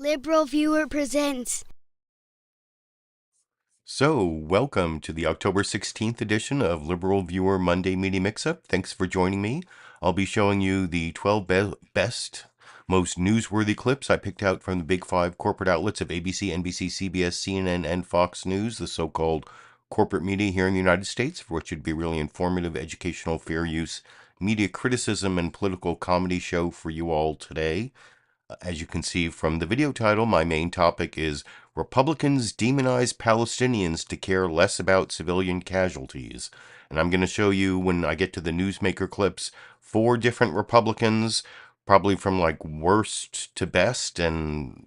LiberalViewer presents. So, welcome to the October 16th edition of Liberal Viewer Monday Media Mixup. Thanks for joining me. I'll be showing you the 12 best, most newsworthy clips I picked out from the big five corporate outlets of ABC, NBC, CBS, CNN, and Fox News, the so-called corporate media here in the United States, for which would be really informative, educational, fair use, media criticism, and political comedy show for you all today. As you can see from the video title, my main topic is Republicans demonize Palestinians to care less about civilian casualties. And I'm going to show you, when I get to the newsmaker clips, 4 different Republicans, probably from like worst to best. And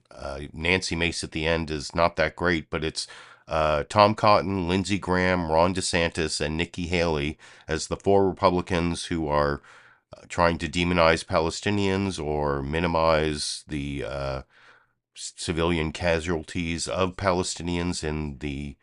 Nancy Mace at the end is not that great, but it's Tom Cotton, Lindsey Graham, Ron DeSantis, and Nikki Haley as the 4 Republicans who are trying to demonize Palestinians or minimize the civilian casualties of Palestinians in the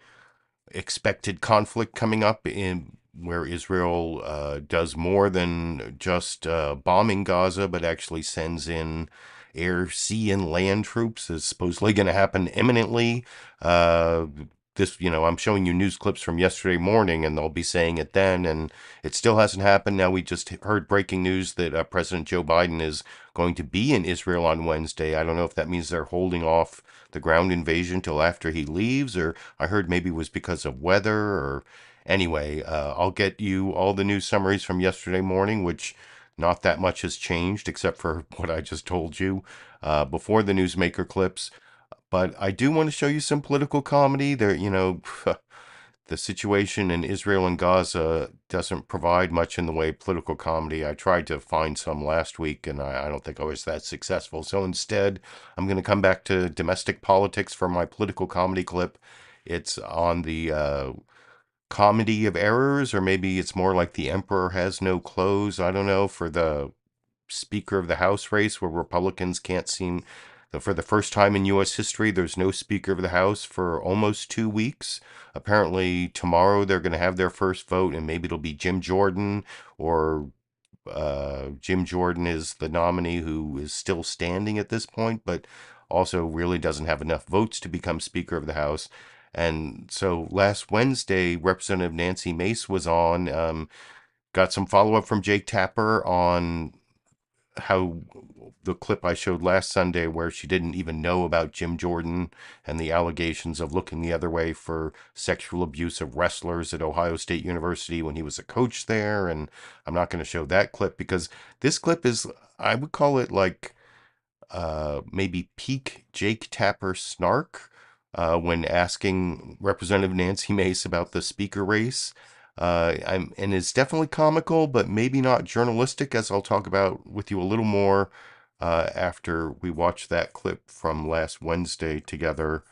expected conflict coming up, in where Israel does more than just bombing Gaza, but actually sends in air, sea, and land troops. Is supposedly going to happen imminently. I'm showing you news clips from yesterday morning, and they'll be saying it then, and it still hasn't happened. Now we just heard breaking news that President Joe Biden is going to be in Israel on Wednesday. I don't know if that means they're holding off the ground invasion till after he leaves, or I heard maybe it was because of weather, or anyway, I'll get you all the news summaries from yesterday morning, which not that much has changed except for what I just told you before the newsmaker clips. But I do want to show you some political comedy. There, the situation in Israel and Gaza doesn't provide much in the way of political comedy. I tried to find some last week, and I don't think I was that successful. So instead, I'm going to come back to domestic politics for my political comedy clip. It's on the comedy of errors, or maybe it's more like the emperor has no clothes. I don't know, for the Speaker of the House race, where Republicans can't seem, for the first time in U.S. history, there's no Speaker of the House for almost 2 weeks. Apparently, tomorrow they're going to have their first vote, and maybe it'll be Jim Jordan, or Jim Jordan is the nominee who is still standing at this point, but also really doesn't have enough votes to become Speaker of the House. And so last Wednesday, Representative Nancy Mace was on, got some follow-up from Jake Tapper on how the clip I showed last Sunday, where she didn't even know about Jim Jordan and the allegations of looking the other way for sexual abuse of wrestlers at Ohio State University when he was a coach there. And I'm not going to show that clip because this clip is, I would call it like maybe peak Jake Tapper snark when asking Representative Nancy Mace about the speaker race. And it's definitely comical, but maybe not journalistic, as I'll talk about with you a little more after we watch that clip from last Wednesday together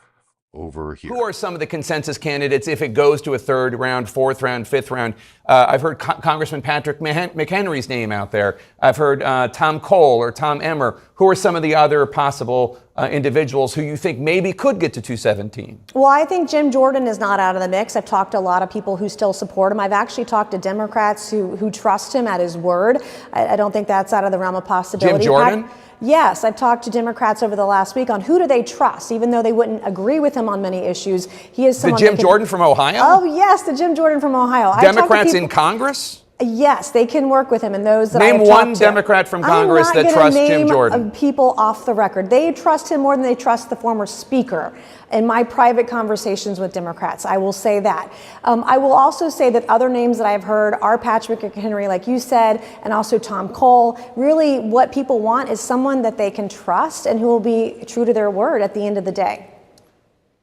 over here. Who are some of the consensus candidates if it goes to a 3rd round, 4th round, 5th round? I've heard Congressman Patrick McHenry's name out there. I've heard Tom Cole or Tom Emmer. Who are some of the other possible individuals who you think maybe could get to 217? Well, I think Jim Jordan is not out of the mix. I've talked to a lot of people who still support him. I've actually talked to Democrats who trust him at his word. I don't think that's out of the realm of possibility. Jim Jordan? Yes, I've talked to Democrats over the last week on who do they trust, even though they wouldn't agree with him on many issues. He is someone. The Jim Jordan from Ohio? Oh, yes, the Jim Jordan from Ohio. Democrats in Congress? Yes, they can work with him, and those that Name I have one talked to. Democrat from Congress that trusts Jim Jordan. I'm not going to name people off the record. They trust him more than they trust the former speaker. In my private conversations with Democrats, I will say that. I will also say that other names that I've heard are Patrick McHenry, like you said, and also Tom Cole. Really, what people want is someone that they can trust and who will be true to their word at the end of the day.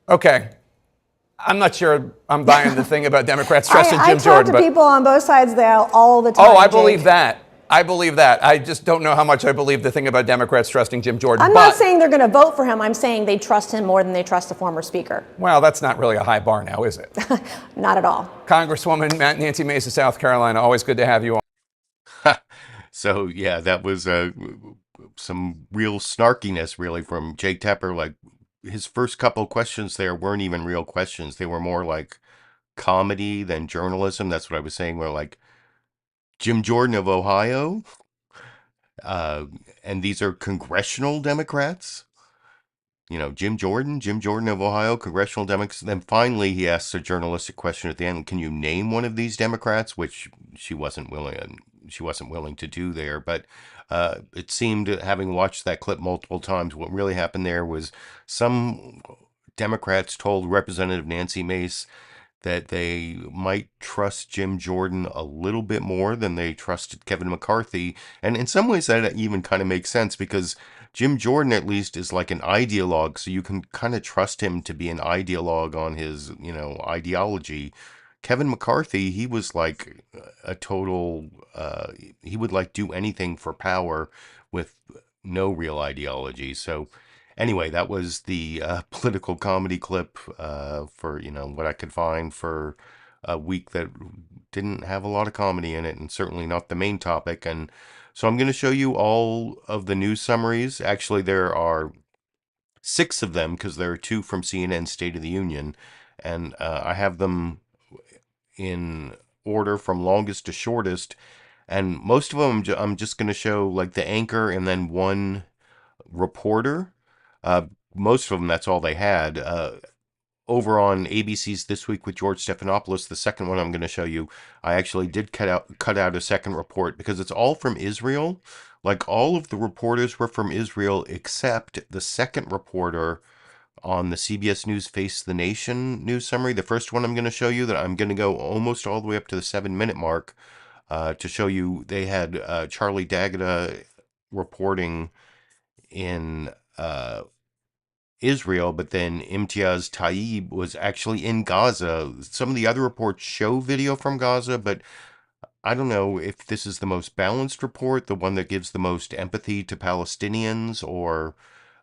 Okay. I'm not sure I'm buying the thing about Democrats trusting Jim Jordan. I talk to people on both sides of the aisle all the time. Oh, I believe that. I believe that. I just don't know how much I believe the thing about Democrats trusting Jim Jordan. I'm not saying they're going to vote for him. I'm saying they trust him more than they trust the former speaker. Well, that's not really a high bar now, is it? Not at all. Congresswoman Nancy Mace of South Carolina, always good to have you on. So, yeah, that was some real snarkiness, really, from Jake Tapper. Like, his first couple questions there weren't even real questions. They were more like comedy than journalism. That's what I was saying. We're like, Jim Jordan of Ohio, and these are congressional Democrats. Jim Jordan of Ohio, congressional Democrat. Then finally, he asks a journalistic question at the end: "Can you name one of these Democrats?" Which she wasn't willing to do there. But it seemed, having watched that clip multiple times, what really happened there was some Democrats told Representative Nancy Mace that they might trust Jim Jordan a little bit more than they trusted Kevin McCarthy. And in some ways that even kind of makes sense, because Jim Jordan at least is like an ideologue, so you can kind of trust him to be an ideologue on his, ideology. Kevin McCarthy, he was like a total, he would like do anything for power with no real ideology. So anyway, that was the political comedy clip for, what I could find for a week that didn't have a lot of comedy in it, and certainly not the main topic. And so I'm going to show you all of the news summaries. Actually, there are 6 of them, because there are 2 from CNN's State of the Union. And I have them in order from longest to shortest. And most of them, I'm just going to show like the anchor and then one reporter. Most of them, that's all they had. Over on ABC's This Week with George Stephanopoulos, the second one I'm going to show you, I actually did cut out a second report, because it's all from Israel. Like, all of the reporters were from Israel except the second reporter on the CBS News Face the Nation news summary. The first one I'm going to show you, that I'm going to go almost all the way up to the 7-minute mark to show you, they had Charlie D'Agata reporting in Israel, but then Imtiaz Tyab was actually in Gaza. Some of the other reports show video from Gaza, but I don't know if this is the most balanced report, the one that gives the most empathy to Palestinians, or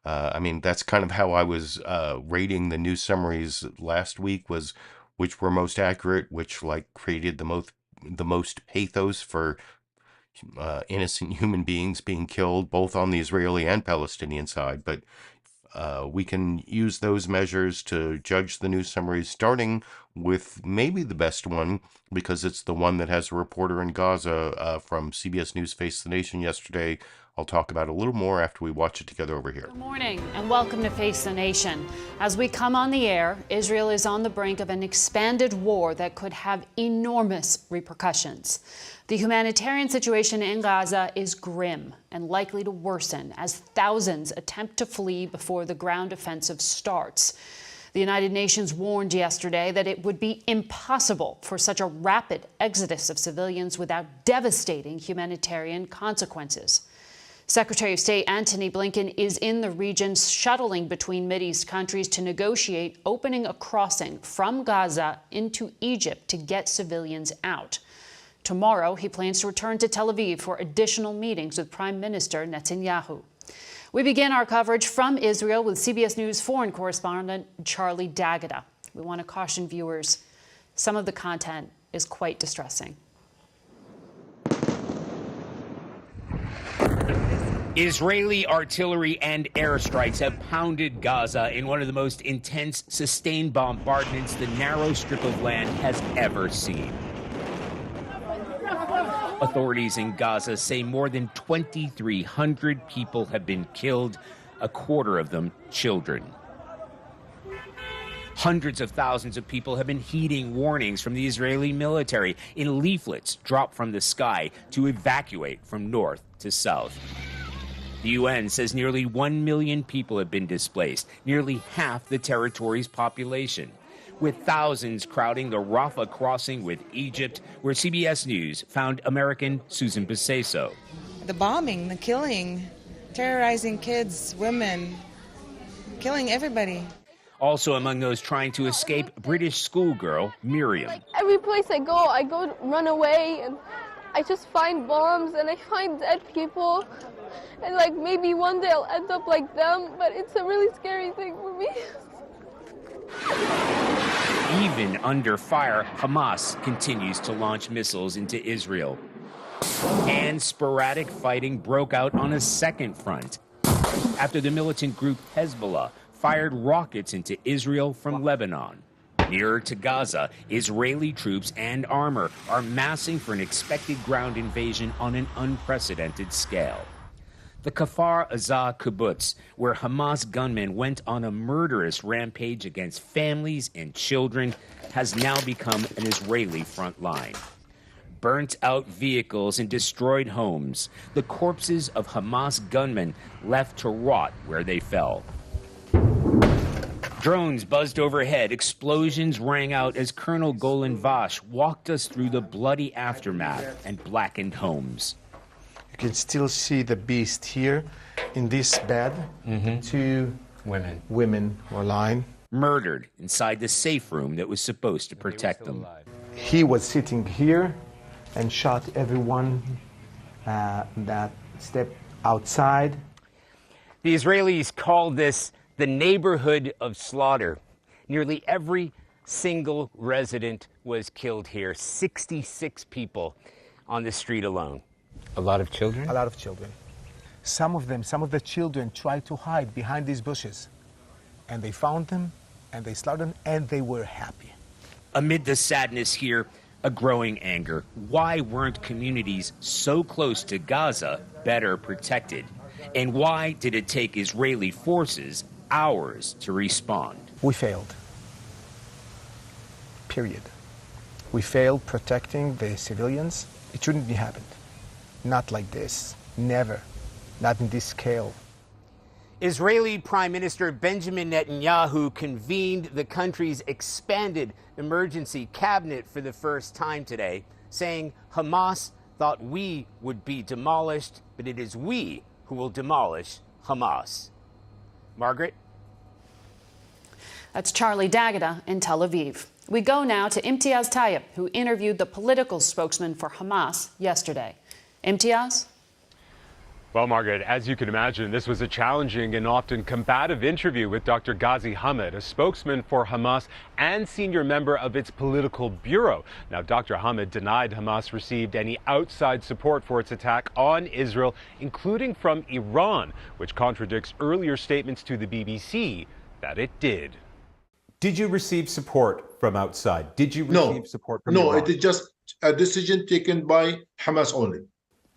that's kind of how I was rating the news summaries last week, was which were most accurate, which created the most pathos for innocent human beings being killed, both on the Israeli and Palestinian side. But we can use those measures to judge the news summaries, starting with maybe the best one, because it's the one that has a reporter in Gaza from CBS News Face the Nation yesterday. I'll talk about a little more after we watch it together over here. Good morning and welcome to Face the Nation. As we come on the air, Israel is on the brink of an expanded war that could have enormous repercussions. The humanitarian situation in Gaza is grim and likely to worsen as thousands attempt to flee before the ground offensive starts. The United Nations warned yesterday that it would be impossible for such a rapid exodus of civilians without devastating humanitarian consequences. Secretary of State Antony Blinken is in the region, shuttling between Mideast countries to negotiate opening a crossing from Gaza into Egypt to get civilians out. Tomorrow, he plans to return to Tel Aviv for additional meetings with Prime Minister Netanyahu. We begin our coverage from Israel with CBS News foreign correspondent Charlie D'Agata. We want to caution viewers, some of the content is quite distressing. Israeli artillery and airstrikes have pounded Gaza in one of the most intense sustained bombardments the narrow strip of land has ever seen. Authorities in Gaza say more than 2,300 people have been killed, a quarter of them children. Hundreds of thousands of people have been heeding warnings from the Israeli military in leaflets dropped from the sky to evacuate from north to south. The UN says nearly 1 million people have been displaced, nearly half the territory's population, with thousands crowding the Rafah crossing with Egypt, where CBS News found American Susan Baseso. The bombing, the killing, terrorizing kids, women, killing everybody. Also among those trying to escape, British schoolgirl Miriam. Every place I go run away, and I just find bombs and I find dead people. And maybe one day I'll end up like them, but it's a really scary thing for me. Even under fire, Hamas continues to launch missiles into Israel. And sporadic fighting broke out on a second front after the militant group Hezbollah fired rockets into Israel from Lebanon. Nearer to Gaza, Israeli troops and armor are massing for an expected ground invasion on an unprecedented scale. The Kfar Aza kibbutz, where Hamas gunmen went on a murderous rampage against families and children, has now become an Israeli front line. Burnt-out vehicles and destroyed homes, the corpses of Hamas gunmen left to rot where they fell. Drones buzzed overhead, explosions rang out as Colonel Golan Vash walked us through the bloody aftermath and blackened homes. You can still see the beast here in this bed. Two women were lying. Murdered inside the safe room that was supposed to protect them. He was sitting here and shot everyone that stepped outside. The Israelis called this the neighborhood of slaughter. Nearly every single resident was killed here. 66 people on the street alone. A lot of children? A lot of children. Some of the children tried to hide behind these bushes. And they found them, and they slaughtered them, and they were happy. Amid the sadness here, a growing anger. Why weren't communities so close to Gaza better protected? And why did it take Israeli forces hours to respond? We failed. Period. We failed protecting the civilians. It shouldn't be happened. Not like this. Never. Not in this scale. Israeli Prime Minister Benjamin Netanyahu convened the country's expanded emergency cabinet for the first time today, saying Hamas thought we would be demolished, but it is we who will demolish Hamas. Margaret? That's Charlie D'Agata in Tel Aviv. We go now to Imtiaz Tyab, who interviewed the political spokesman for Hamas yesterday. Imtiaz? Well, Margaret, as you can imagine, this was a challenging and often combative interview with Dr. Ghazi Hamid, a spokesman for Hamas and senior member of its political bureau. Now, Dr. Hamid denied Hamas received any outside support for its attack on Israel, including from Iran, which contradicts earlier statements to the BBC that it did. Did you receive support from outside? Did you receive support from Iran? No, it is just a decision taken by Hamas only.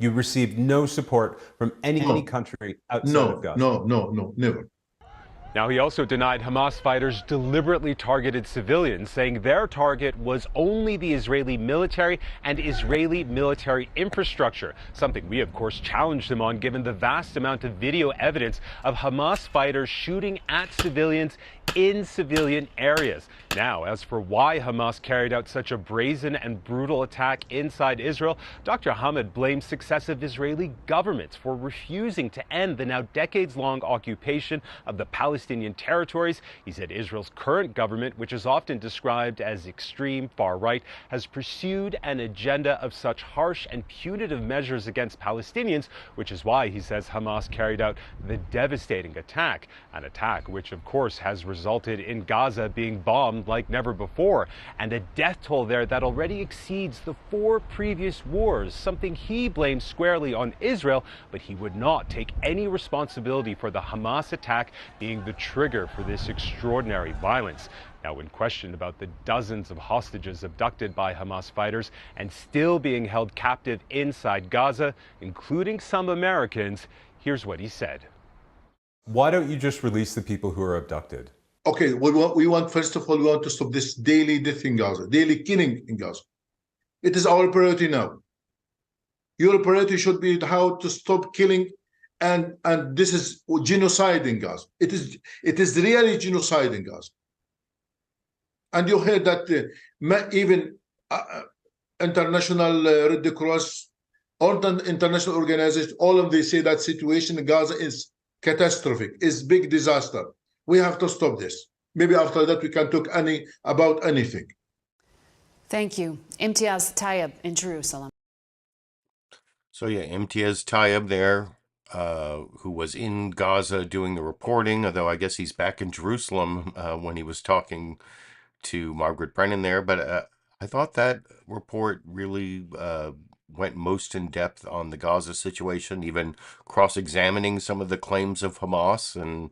You received no support from any country outside of Gaza? No, never. Now, he also denied Hamas fighters deliberately targeted civilians, saying their target was only the Israeli military and Israeli military infrastructure, something we, of course, challenged him on, given the vast amount of video evidence of Hamas fighters shooting at civilians in civilian areas. Now, as for why Hamas carried out such a brazen and brutal attack inside Israel, Dr. Hamid blames successive Israeli governments for refusing to end the now decades-long occupation of the Palestinian territories. He said Israel's current government, which is often described as extreme far-right, has pursued an agenda of such harsh and punitive measures against Palestinians, which is why he says Hamas carried out the devastating attack, an attack which, of course, has resulted in Gaza being bombed like never before, and a death toll there that already exceeds the 4 previous wars, something he blames squarely on Israel, but he would not take any responsibility for the Hamas attack being the trigger for this extraordinary violence. Now, when questioned about the dozens of hostages abducted by Hamas fighters and still being held captive inside Gaza, including some Americans, here's what he said. Why don't you just release the people who are abducted? Okay, first of all, we want to stop this daily death in Gaza, daily killing in Gaza. It is our priority now. Your priority should be how to stop killing, and this is genocide in Gaza. It is really genocide in Gaza. And you heard that even International Red Cross, all the international organizations, all of them say that situation in Gaza is catastrophic, is big disaster. We have to stop this. Maybe after that we can talk about anything. Thank you. Imtiaz Tyab in Jerusalem. So yeah, Imtiaz Tyab there, who was in Gaza doing the reporting, although I guess he's back in Jerusalem when he was talking to Margaret Brennan there. But I thought that report really went most in depth on the Gaza situation, even cross-examining some of the claims of Hamas and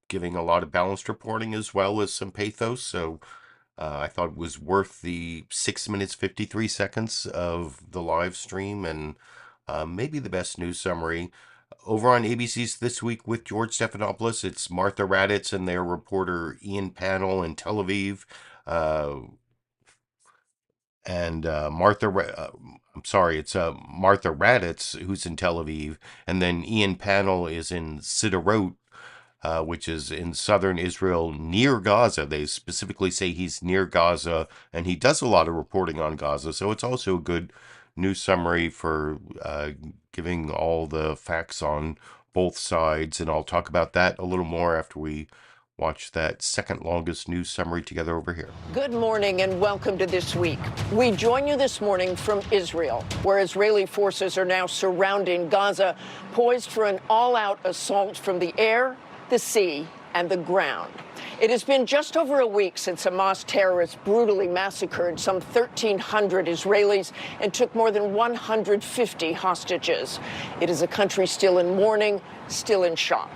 giving a lot of balanced reporting as well as some pathos. So I thought it was worth the 6 minutes, 53 seconds of the live stream. And maybe the best news summary. Over on ABC's This Week with George Stephanopoulos, it's Martha Raddatz and their reporter Ian Pannell in Tel Aviv. It's Martha Raddatz who's in Tel Aviv, and then Ian Pannell is in Sderot, which is in southern Israel near Gaza. They specifically say he's near Gaza, and he does a lot of reporting on Gaza, so it's also a good news summary for giving all the facts on both sides, and I'll talk about that a little more after we watch that second longest news summary together over here. Good morning and welcome to This Week. We join you this morning from Israel, where Israeli forces are now surrounding Gaza, poised for an all-out assault from the air, the sea, and the ground. It has been just over a week since Hamas terrorists brutally massacred some 1,300 Israelis and took more than 150 hostages. It is a country still in mourning, still in shock.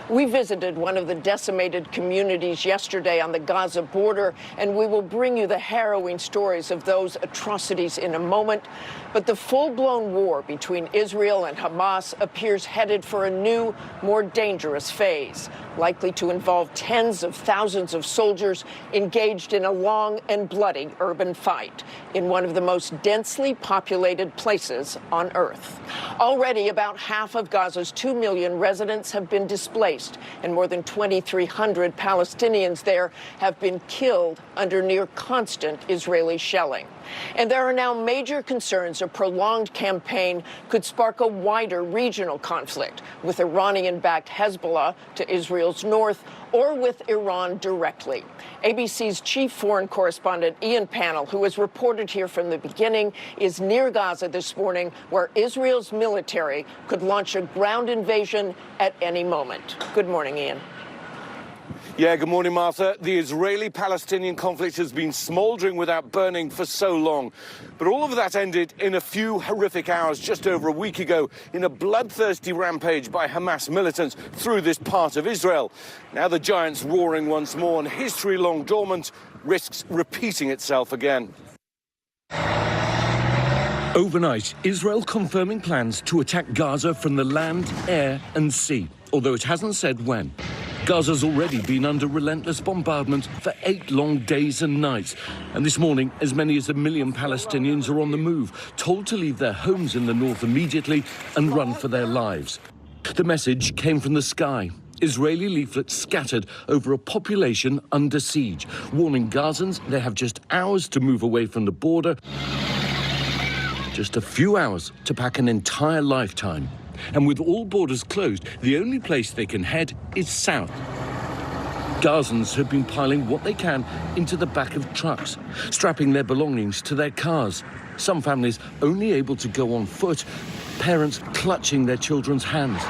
We visited one of the decimated communities yesterday on the Gaza border, and we will bring you the harrowing stories of those atrocities in a moment. But the full-blown war between Israel and Hamas appears headed for a new, more dangerous phase, likely to involve tens of thousands of soldiers engaged in a long and bloody urban fight in one of the most densely populated places on Earth. Already, about half of Gaza's 2 million residents have been displaced, and more than 2,300 Palestinians there have been killed under near constant Israeli shelling. And there are now major concerns a prolonged campaign could spark a wider regional conflict with Iranian-backed Hezbollah to Israel's north or with Iran directly. ABC's chief foreign correspondent Ian Pannell, who has reported here from the beginning, is near Gaza this morning, where Israel's military could launch a ground invasion at any moment. Good morning, Ian. Yeah, good morning, Martha. The Israeli-Palestinian conflict has been smouldering without burning for so long. But all of that ended in a few horrific hours just over a week ago in a bloodthirsty rampage by Hamas militants through this part of Israel. Now the giant's roaring once more, and history long dormant risks repeating itself again. Overnight, Israel confirming plans to attack Gaza from the land, air and sea, although it hasn't said when. Gaza's already been under relentless bombardment for 8 long days and nights. And this morning, as many as 1 million Palestinians are on the move, told to leave their homes in the north immediately and run for their lives. The message came from the sky. Israeli leaflets scattered over a population under siege, warning Gazans they have just hours to move away from the border, just a few hours to pack an entire lifetime. And with all borders closed, the only place they can head is south. Gazans have been piling what they can into the back of trucks, strapping their belongings to their cars. Some families only able to go on foot, parents clutching their children's hands.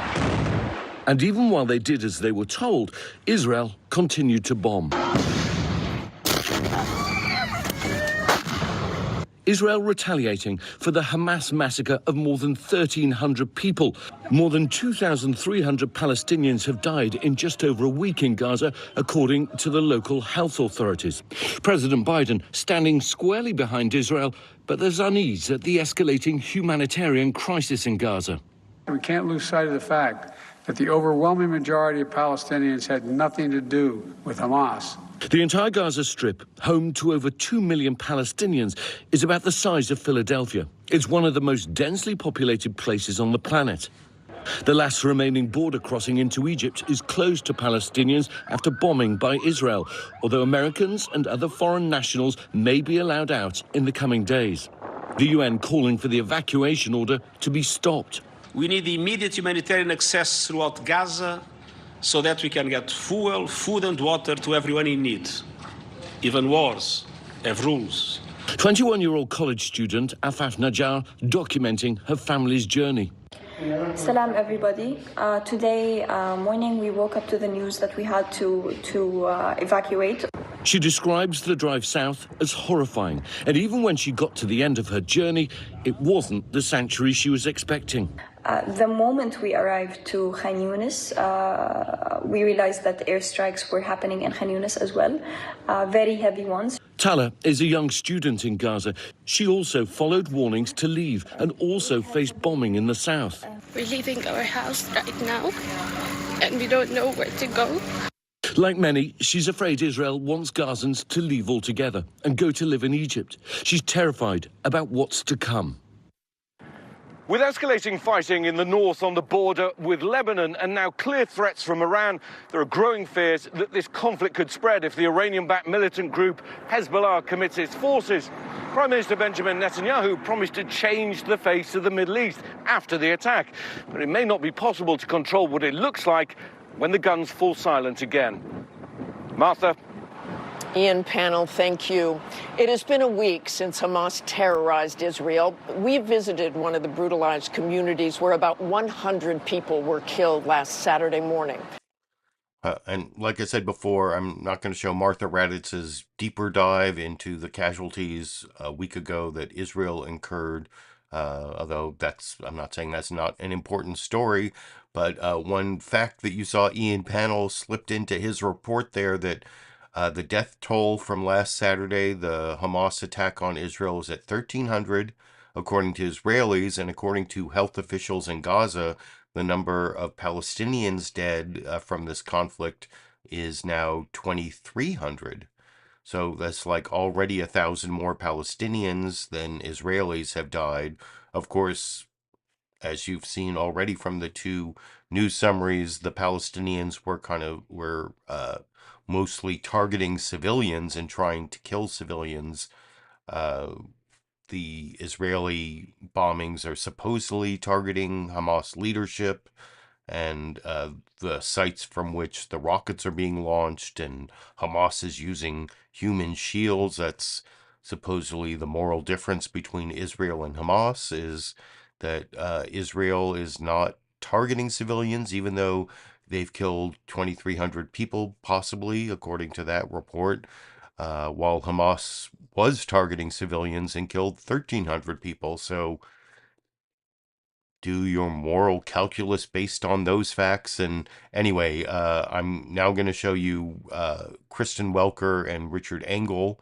And even while they did as they were told, Israel continued to bomb. Israel retaliating for the Hamas massacre of more than 1,300 people. More than 2,300 Palestinians have died in just over a week in Gaza, according to the local health authorities. President Biden standing squarely behind Israel, but there's unease at the escalating humanitarian crisis in Gaza. We can't lose sight of the fact that the overwhelming majority of Palestinians had nothing to do with Hamas. The entire Gaza Strip, home to over 2 million Palestinians, is about the size of Philadelphia. It's one of the most densely populated places on the planet. The last remaining border crossing into Egypt is closed to Palestinians after bombing by Israel, although Americans and other foreign nationals may be allowed out in the coming days. The UN calling for the evacuation order to be stopped. We need immediate humanitarian access throughout Gaza, so that we can get fuel, food and water to everyone in need. Even wars have rules. 21-year-old college student Afaf Najjar documenting her family's journey. Salam, everybody. Today morning we woke up to the news that we had to evacuate. She describes the drive south as horrifying, and even when she got to the end of her journey, it wasn't the sanctuary she was expecting. The moment we arrived to Khan Yunis, we realized that airstrikes were happening in Khan Yunis as well, very heavy ones. Tala is a young student in Gaza. She also followed warnings to leave and also faced bombing in the south. We're leaving our house right now, and we don't know where to go. Like many, she's afraid Israel wants Gazans to leave altogether and go to live in Egypt. She's terrified about what's to come. With escalating fighting in the north on the border with Lebanon and now clear threats from Iran, there are growing fears that this conflict could spread if the Iranian-backed militant group Hezbollah commits its forces. Prime Minister Benjamin Netanyahu promised to change the face of the Middle East after the attack, but it may not be possible to control what it looks like when the guns fall silent again. Martha? Ian, Pannell, thank you. It has been a week since Hamas terrorized Israel. We visited one of the brutalized communities where about 100 people were killed last Saturday morning. And like I said before, I'm not going to show Martha Raddatz's deeper dive into the casualties a week ago that Israel incurred, although I'm not saying that's not an important story. But one fact that you saw Ian Pannell slipped into his report there, that the death toll from last Saturday, the Hamas attack on Israel, is at 1,300, according to Israelis, and according to health officials in Gaza, the number of Palestinians dead from this conflict is now 2,300. So that's like already 1,000 more Palestinians than Israelis have died. Of course, as you've seen already from the two news summaries, the Palestinians were mostly targeting civilians and trying to kill civilians. The Israeli bombings are supposedly targeting Hamas leadership and the sites from which the rockets are being launched, and Hamas is using human shields. That's supposedly the moral difference between Israel and Hamas, is that Israel is not targeting civilians, even though they've killed 2,300 people, possibly, according to that report, while Hamas was targeting civilians and killed 1,300 people. So do your moral calculus based on those facts. And anyway, I'm now going to show you Kristen Welker and Richard Engel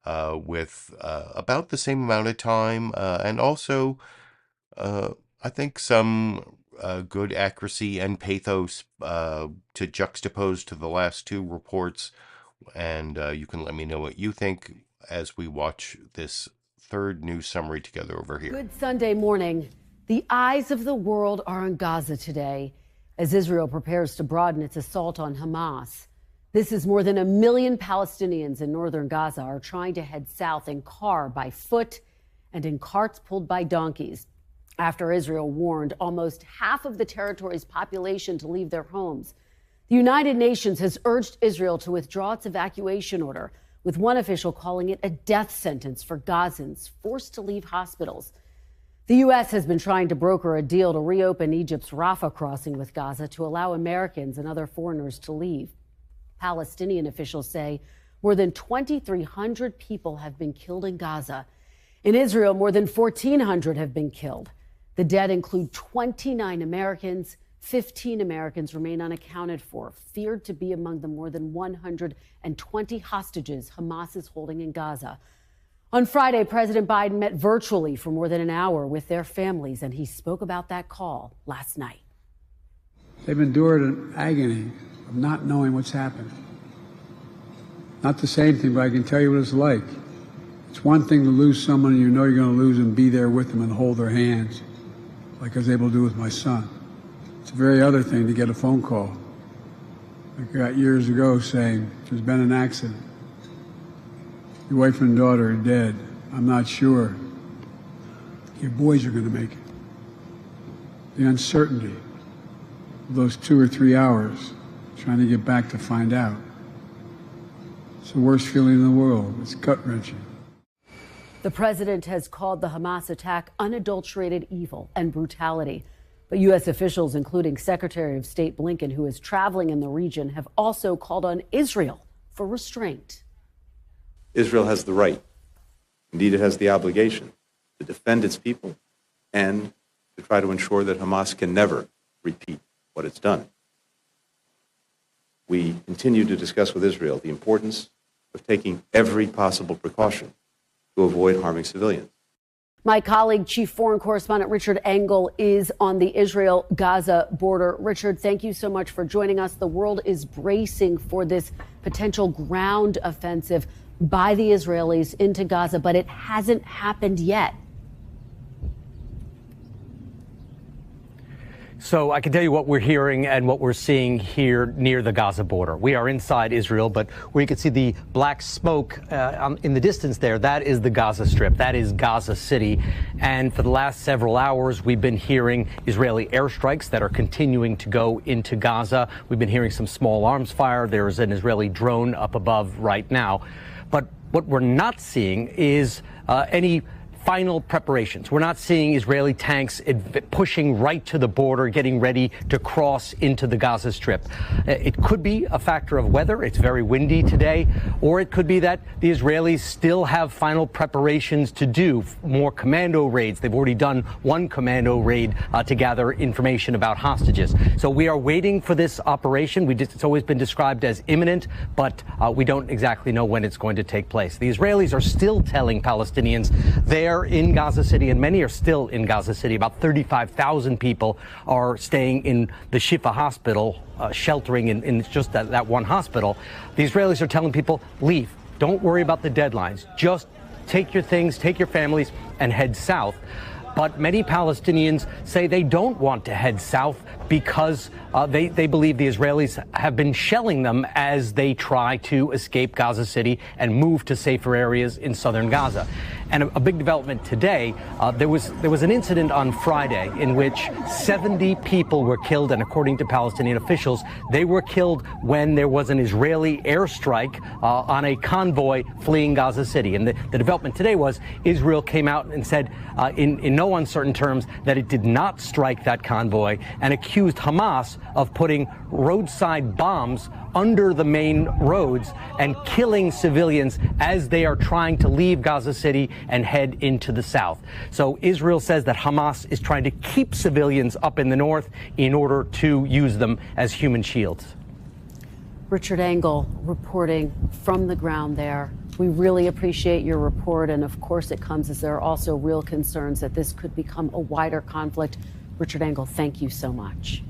with about the same amount of time, and also I think some good accuracy and pathos to juxtapose to the last two reports. And you can let me know what you think as we watch this third news summary together over here. Good Sunday morning. The eyes of the world are on Gaza today as Israel prepares to broaden its assault on Hamas. This is more than 1 million Palestinians in northern Gaza are trying to head south in car, by foot, and in carts pulled by donkeys, after Israel warned almost half of the territory's population to leave their homes. The United Nations has urged Israel to withdraw its evacuation order, with one official calling it a death sentence for Gazans forced to leave hospitals. The U.S. has been trying to broker a deal to reopen Egypt's Rafah crossing with Gaza to allow Americans and other foreigners to leave. Palestinian officials say more than 2,300 people have been killed in Gaza. In Israel, more than 1,400 have been killed. The dead include 29 Americans. 15 Americans remain unaccounted for, feared to be among the more than 120 hostages Hamas is holding in Gaza. On Friday, President Biden met virtually for more than an hour with their families, and he spoke about that call last night. They've endured an agony of not knowing what's happened. Not the same thing, but I can tell you what it's like. It's one thing to lose someone you know you're going to lose and be there with them and hold their hands, like I was able to do with my son. It's a very other thing to get a phone call, like I got years ago, saying, there's been an accident. Your wife and daughter are dead. I'm not sure. Your boys are going to make it. The uncertainty of those 2 or 3 hours trying to get back to find out. It's the worst feeling in the world. It's gut-wrenching. The president has called the Hamas attack unadulterated evil and brutality. But U.S. officials, including Secretary of State Blinken, who is traveling in the region, have also called on Israel for restraint. Israel has the right, indeed it has the obligation, to defend its people and to try to ensure that Hamas can never repeat what it's done. We continue to discuss with Israel the importance of taking every possible precaution to avoid harming civilians. My colleague, Chief Foreign Correspondent Richard Engel, is on the Israel-Gaza border. Richard, thank you so much for joining us. The world is bracing for this potential ground offensive by the Israelis into Gaza, but it hasn't happened yet. So I can tell you what we're hearing and what we're seeing here near the Gaza border. We are inside Israel, but where you can see the black smoke in the distance there, that is the Gaza Strip. That is Gaza City. And for the last several hours, we've been hearing Israeli airstrikes that are continuing to go into Gaza. We've been hearing some small arms fire. There's an Israeli drone up above right now. But what we're not seeing is any final preparations. We're not seeing Israeli tanks pushing right to the border, getting ready to cross into the Gaza Strip. It could be a factor of weather. It's very windy today. Or it could be that the Israelis still have final preparations to do more commando raids. They've already done one commando raid to gather information about hostages. So we are waiting for this operation. It's always been described as imminent, but we don't exactly know when it's going to take place. The Israelis are still telling Palestinians they're in Gaza City, and many are still in Gaza City. About 35,000 people are staying in the Shifa hospital, sheltering in just that one hospital. The Israelis are telling people, leave. Don't worry about the deadlines. Just take your things, take your families, and head south. But many Palestinians say they don't want to head south because they believe the Israelis have been shelling them as they try to escape Gaza City and move to safer areas in southern Gaza. And a big development today, there was an incident on Friday in which 70 people were killed, and according to Palestinian officials, they were killed when there was an Israeli airstrike on a convoy fleeing Gaza City. And the development today was Israel came out and said in no uncertain terms that it did not strike that convoy and accused Hamas of putting roadside bombs under the main roads and killing civilians as they are trying to leave Gaza City and head into the south. So Israel says that Hamas is trying to keep civilians up in the north in order to use them as human shields. Richard Engel reporting from the ground there. We really appreciate your report, and of course it comes as there are also real concerns that this could become a wider conflict. Richard Engel, thank you so much.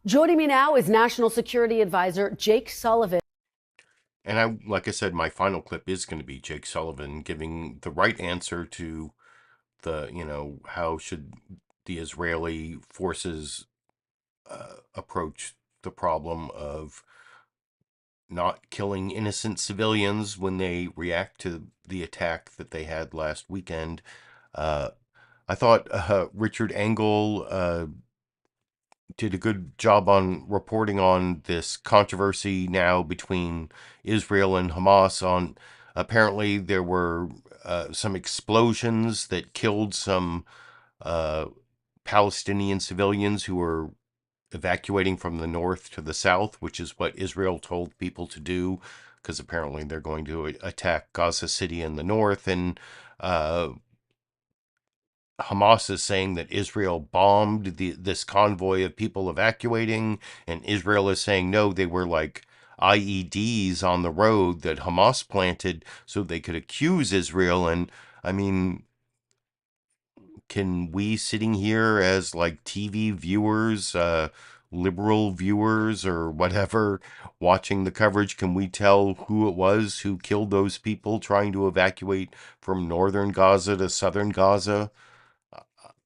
Joining me now is National Security Advisor Jake Sullivan. And like I said, my final clip is going to be Jake Sullivan giving the right answer to the, how should the Israeli forces approach the problem of not killing innocent civilians when they react to the attack that they had last weekend. I thought Richard Engel did a good job on reporting on this controversy now between Israel and Hamas. On apparently there were some explosions that killed some Palestinian civilians who were evacuating from the north to the south, which is what Israel told people to do, because apparently they're going to attack Gaza City in the north. And Hamas is saying that Israel bombed this convoy of people evacuating, and Israel is saying no, they were like IEDs on the road that Hamas planted so they could accuse Israel. And I mean, can we sitting here as like TV viewers, liberal viewers or whatever, watching the coverage, can we tell who it was who killed those people trying to evacuate from northern Gaza to southern Gaza?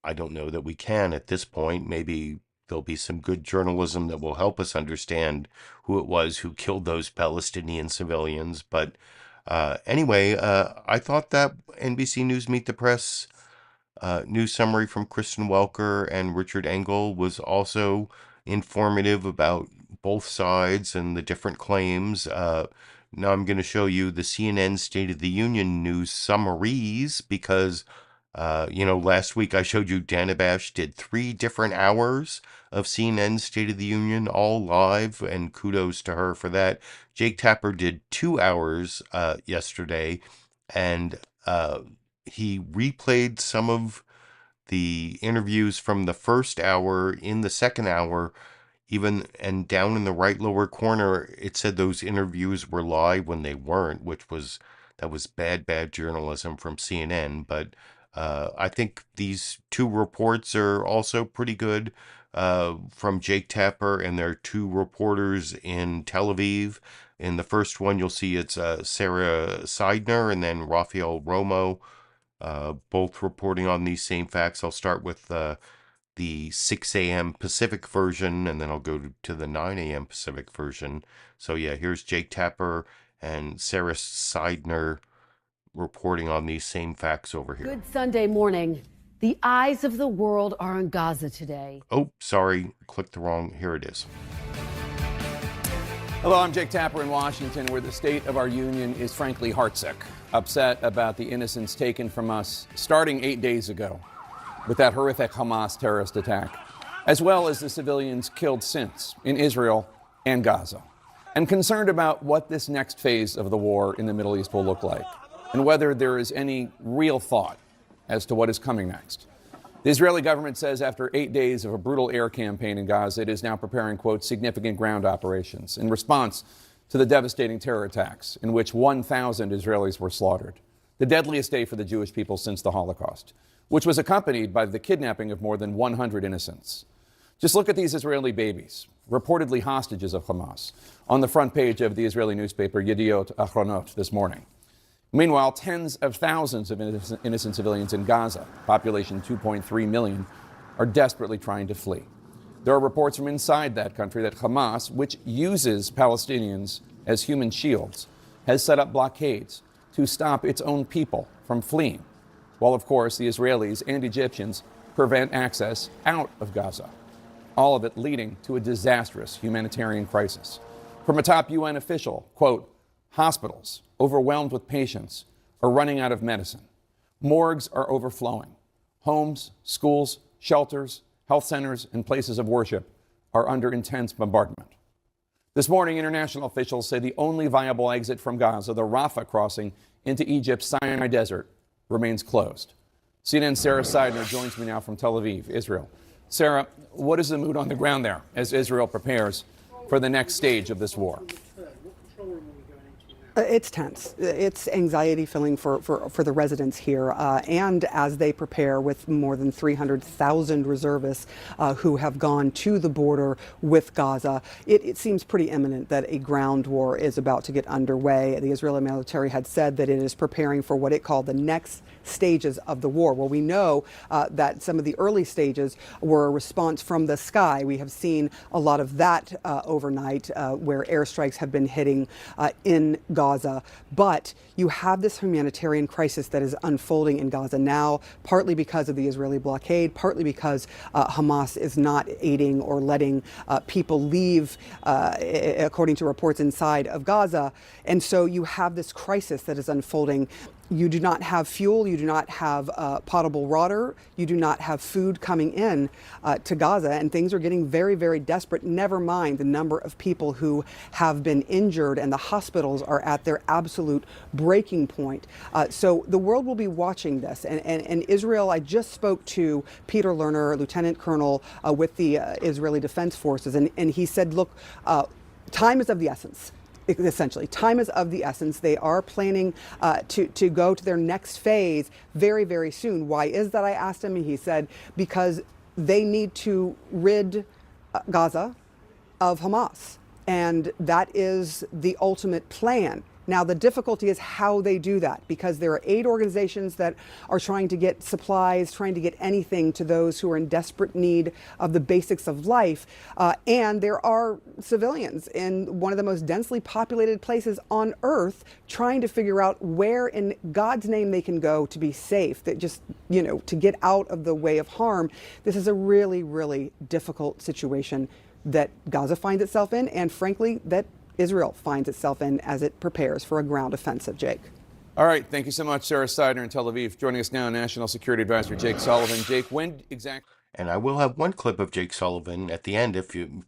I don't know that we can at this point. Maybe there'll be some good journalism that will help us understand who it was who killed those Palestinian civilians. But anyway, I thought that NBC News Meet the Press news summary from Kristen Welker and Richard Engel was also informative about both sides and the different claims. Now I'm going to show you the CNN State of the Union news summaries because last week I showed you Dana Bash did 3 different hours of CNN State of the Union, all live, and kudos to her for that. Jake Tapper did 2 hours yesterday, and he replayed some of the interviews from the first hour in the second hour and down in the right lower corner, it said those interviews were live when they weren't, that was bad journalism from CNN. But I think these two reports are also pretty good from Jake Tapper and their two reporters in Tel Aviv. In the first one, you'll see it's Sara Sidner and then Rafael Romo, both reporting on these same facts. I'll start with the 6 a.m. Pacific version, and then I'll go to the 9 a.m. Pacific version. So yeah, here's Jake Tapper and Sara Sidner reporting on these same facts over here. Good Sunday morning. The eyes of the world are on Gaza today. Oh, sorry, clicked the wrong. Here it is. Hello, I'm Jake Tapper in Washington, where the state of our union is frankly heartsick, upset about the innocents taken from us starting 8 days ago with that horrific Hamas terrorist attack, as well as the civilians killed since in Israel and Gaza, and concerned about what this next phase of the war in the Middle East will look like, and whether there is any real thought as to what is coming next. The Israeli government says after 8 days of a brutal air campaign in Gaza, it is now preparing, quote, significant ground operations in response to the devastating terror attacks in which 1,000 Israelis were slaughtered, the deadliest day for the Jewish people since the Holocaust, which was accompanied by the kidnapping of more than 100 innocents. Just look at these Israeli babies, reportedly hostages of Hamas, on the front page of the Israeli newspaper Yediot Ahronot this morning. Meanwhile, tens of thousands of innocent civilians in Gaza, population 2.3 million, are desperately trying to flee. There are reports from inside that country that Hamas, which uses Palestinians as human shields, has set up blockades to stop its own people from fleeing, while, of course, the Israelis and Egyptians prevent access out of Gaza. All of it leading to a disastrous humanitarian crisis. From a top UN official, quote, hospitals, overwhelmed with patients, are running out of medicine. Morgues are overflowing. Homes, schools, shelters, health centers, and places of worship are under intense bombardment. This morning, international officials say the only viable exit from Gaza, the Rafah crossing into Egypt's Sinai Desert, remains closed. CNN's Sara Sidner joins me now from Tel Aviv, Israel. Sara, what is the mood on the ground there as Israel prepares for the next stage of this war? It's tense. It's anxiety filling for the residents here. And as they prepare with more than 300,000 reservists who have gone to the border with Gaza, it seems pretty imminent that a ground war is about to get underway. The Israeli military had said that it is preparing for what it called the next stages of the war. Well, we know that some of the early stages were a response from the sky. We have seen a lot of that overnight where airstrikes have been hitting in Gaza. But you have this humanitarian crisis that is unfolding in Gaza now, partly because of the Israeli blockade, partly because Hamas is not aiding or letting people leave, according to reports inside of Gaza. And so you have this crisis that is unfolding. You do not have fuel, you do not have potable water, you do not have food coming in to Gaza, and things are getting very, very desperate, never mind the number of people who have been injured, and the hospitals are at their absolute breaking point. So the world will be watching this, and Israel, I just spoke to Peter Lerner, Lieutenant Colonel with the Israeli Defense Forces, and he said, look, time is of the essence. Essentially, time is of the essence. They are planning to go to their next phase very, very soon. Why is that? I asked him, and he said, because they need to rid Gaza of Hamas. And that is the ultimate plan. Now, the difficulty is how they do that, because there are aid organizations that are trying to get supplies, trying to get anything to those who are in desperate need of the basics of life. And there are civilians in one of the most densely populated places on earth trying to figure out where in God's name they can go to be safe, that just, to get out of the way of harm. This is a really, really difficult situation that Gaza finds itself in, and frankly, that Israel finds itself in as it prepares for a ground offensive. Jake. All right. Thank you so much, Sara Sidner in Tel Aviv. Joining us now, National Security Advisor Jake Sullivan. Jake, when exactly? And I will have one clip of Jake Sullivan at the end.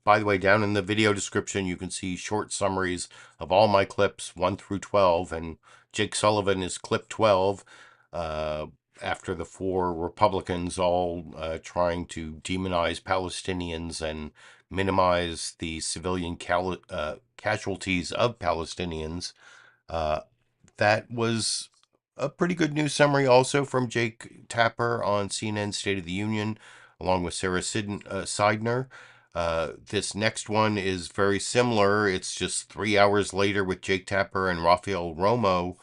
By the way, down in the video description, you can see short summaries of all my clips, 1 through 12. And Jake Sullivan is clip 12. After the 4 Republicans all trying to demonize Palestinians and minimize the civilian casualties of Palestinians. That was a pretty good news summary also from Jake Tapper on CNN State of the Union, along with Sara Sidner. This next one is very similar. It's just 3 hours later with Jake Tapper and Rafael Romo.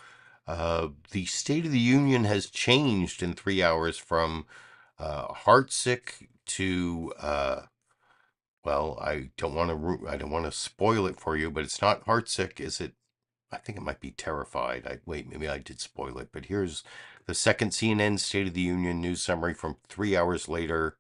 The State of the Union has changed in 3 hours from heartsick to well, I don't want to spoil it for you, but it's not heartsick, is it? I think it might be terrified. Maybe I did spoil it, but here's the second CNN State of the Union news summary from 3 hours later.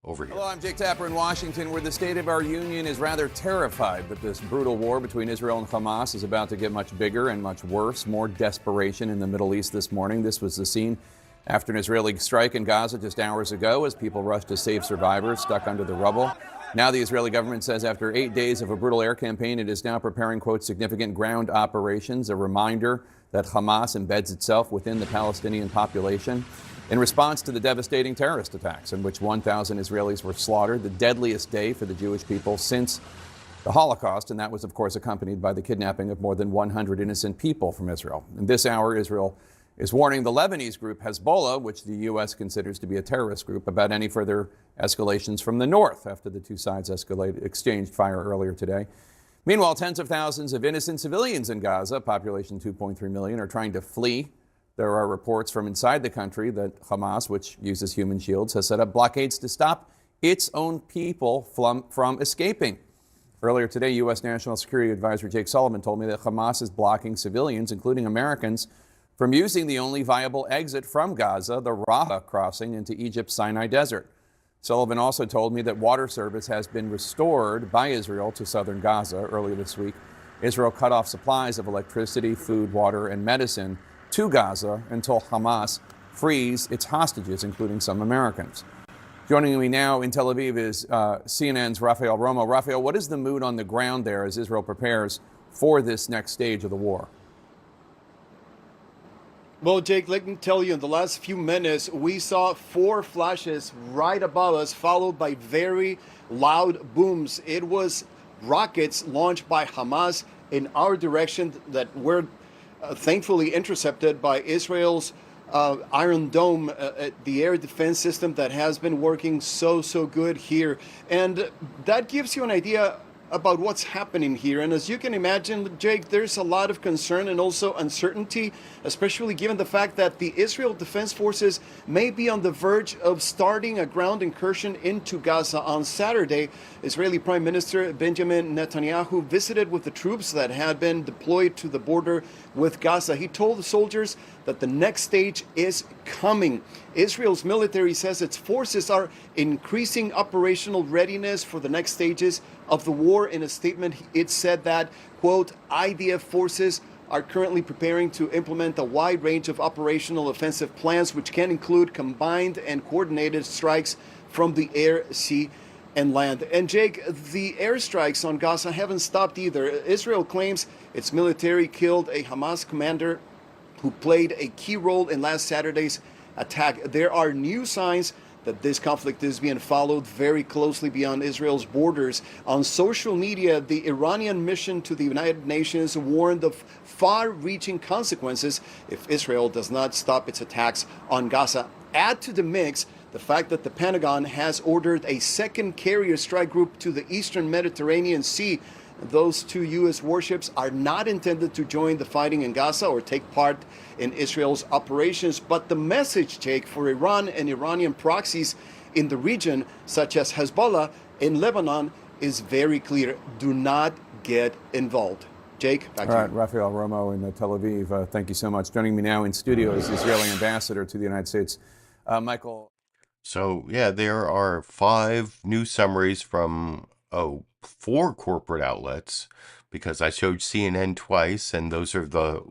Over here. Hello, I'm Jake Tapper in Washington, where the State of our Union is rather terrified that this brutal war between Israel and Hamas is about to get much bigger and much worse. More desperation in the Middle East this morning. This was the scene after an Israeli strike in Gaza just hours ago as people rushed to save survivors stuck under the rubble. Now the Israeli government says after 8 days of a brutal air campaign, it is now preparing, quote, significant ground operations, a reminder that Hamas embeds itself within the Palestinian population. In response to the devastating terrorist attacks in which 1,000 Israelis were slaughtered, the deadliest day for the Jewish people since the Holocaust, and that was, of course, accompanied by the kidnapping of more than 100 innocent people from Israel. In this hour, Israel is warning the Lebanese group Hezbollah, which the U.S. considers to be a terrorist group, about any further escalations from the north after the two sides exchanged fire earlier today. Meanwhile, tens of thousands of innocent civilians in Gaza, population 2.3 million, are trying to flee. There are reports from inside the country that Hamas, which uses human shields, has set up blockades to stop its own people from escaping. Earlier today, U.S. National Security Advisor Jake Sullivan told me that Hamas is blocking civilians, including Americans, from using the only viable exit from Gaza, the Rafah crossing into Egypt's Sinai Desert. Sullivan also told me that water service has been restored by Israel to southern Gaza. Earlier this week, Israel cut off supplies of electricity, food, water, and medicine to Gaza until Hamas frees its hostages, including some Americans. Joining me now in Tel Aviv is CNN's Rafael Romo. Rafael, what is the mood on the ground there as Israel prepares for this next stage of the war? Well, Jake, let me tell you, in the last few minutes, we saw 4 flashes right above us, followed by very loud booms. It was rockets launched by Hamas in our direction that were thankfully intercepted by Israel's Iron Dome, the air defense system that has been working so good here. And that gives you an idea about what's happening here. And as you can imagine, Jake, there's a lot of concern and also uncertainty, especially given the fact that the Israel Defense Forces may be on the verge of starting a ground incursion into Gaza on Saturday. Israeli Prime Minister Benjamin Netanyahu visited with the troops that had been deployed to the border with Gaza. He told the soldiers that the next stage is coming. Israel's military says its forces are increasing operational readiness for the next stages of the war. In a statement, it said that, quote, IDF forces are currently preparing to implement a wide range of operational offensive plans, which can include combined and coordinated strikes from the air, sea, and land. And Jake, the airstrikes on Gaza haven't stopped either. Israel claims its military killed a Hamas commander who played a key role in last Saturday's attack. There are new signs that this conflict is being followed very closely beyond Israel's borders. On social media, the Iranian mission to the United Nations warned of far-reaching consequences if Israel does not stop its attacks on Gaza. Add to the mix the fact that the Pentagon has ordered a second carrier strike group to the eastern Mediterranean Sea. Those 2 U.S. warships are not intended to join the fighting in Gaza or take part in Israel's operations. But the message, Jake, for Iran and Iranian proxies in the region, such as Hezbollah in Lebanon, is very clear. Do not get involved. Jake, back to you. All right, Rafael Romo in Tel Aviv, thank you so much. Joining me now in studio is the Israeli ambassador to the United States, Michael. So, yeah, there are 5 news summaries from 4 corporate outlets, because I showed CNN twice, and those are the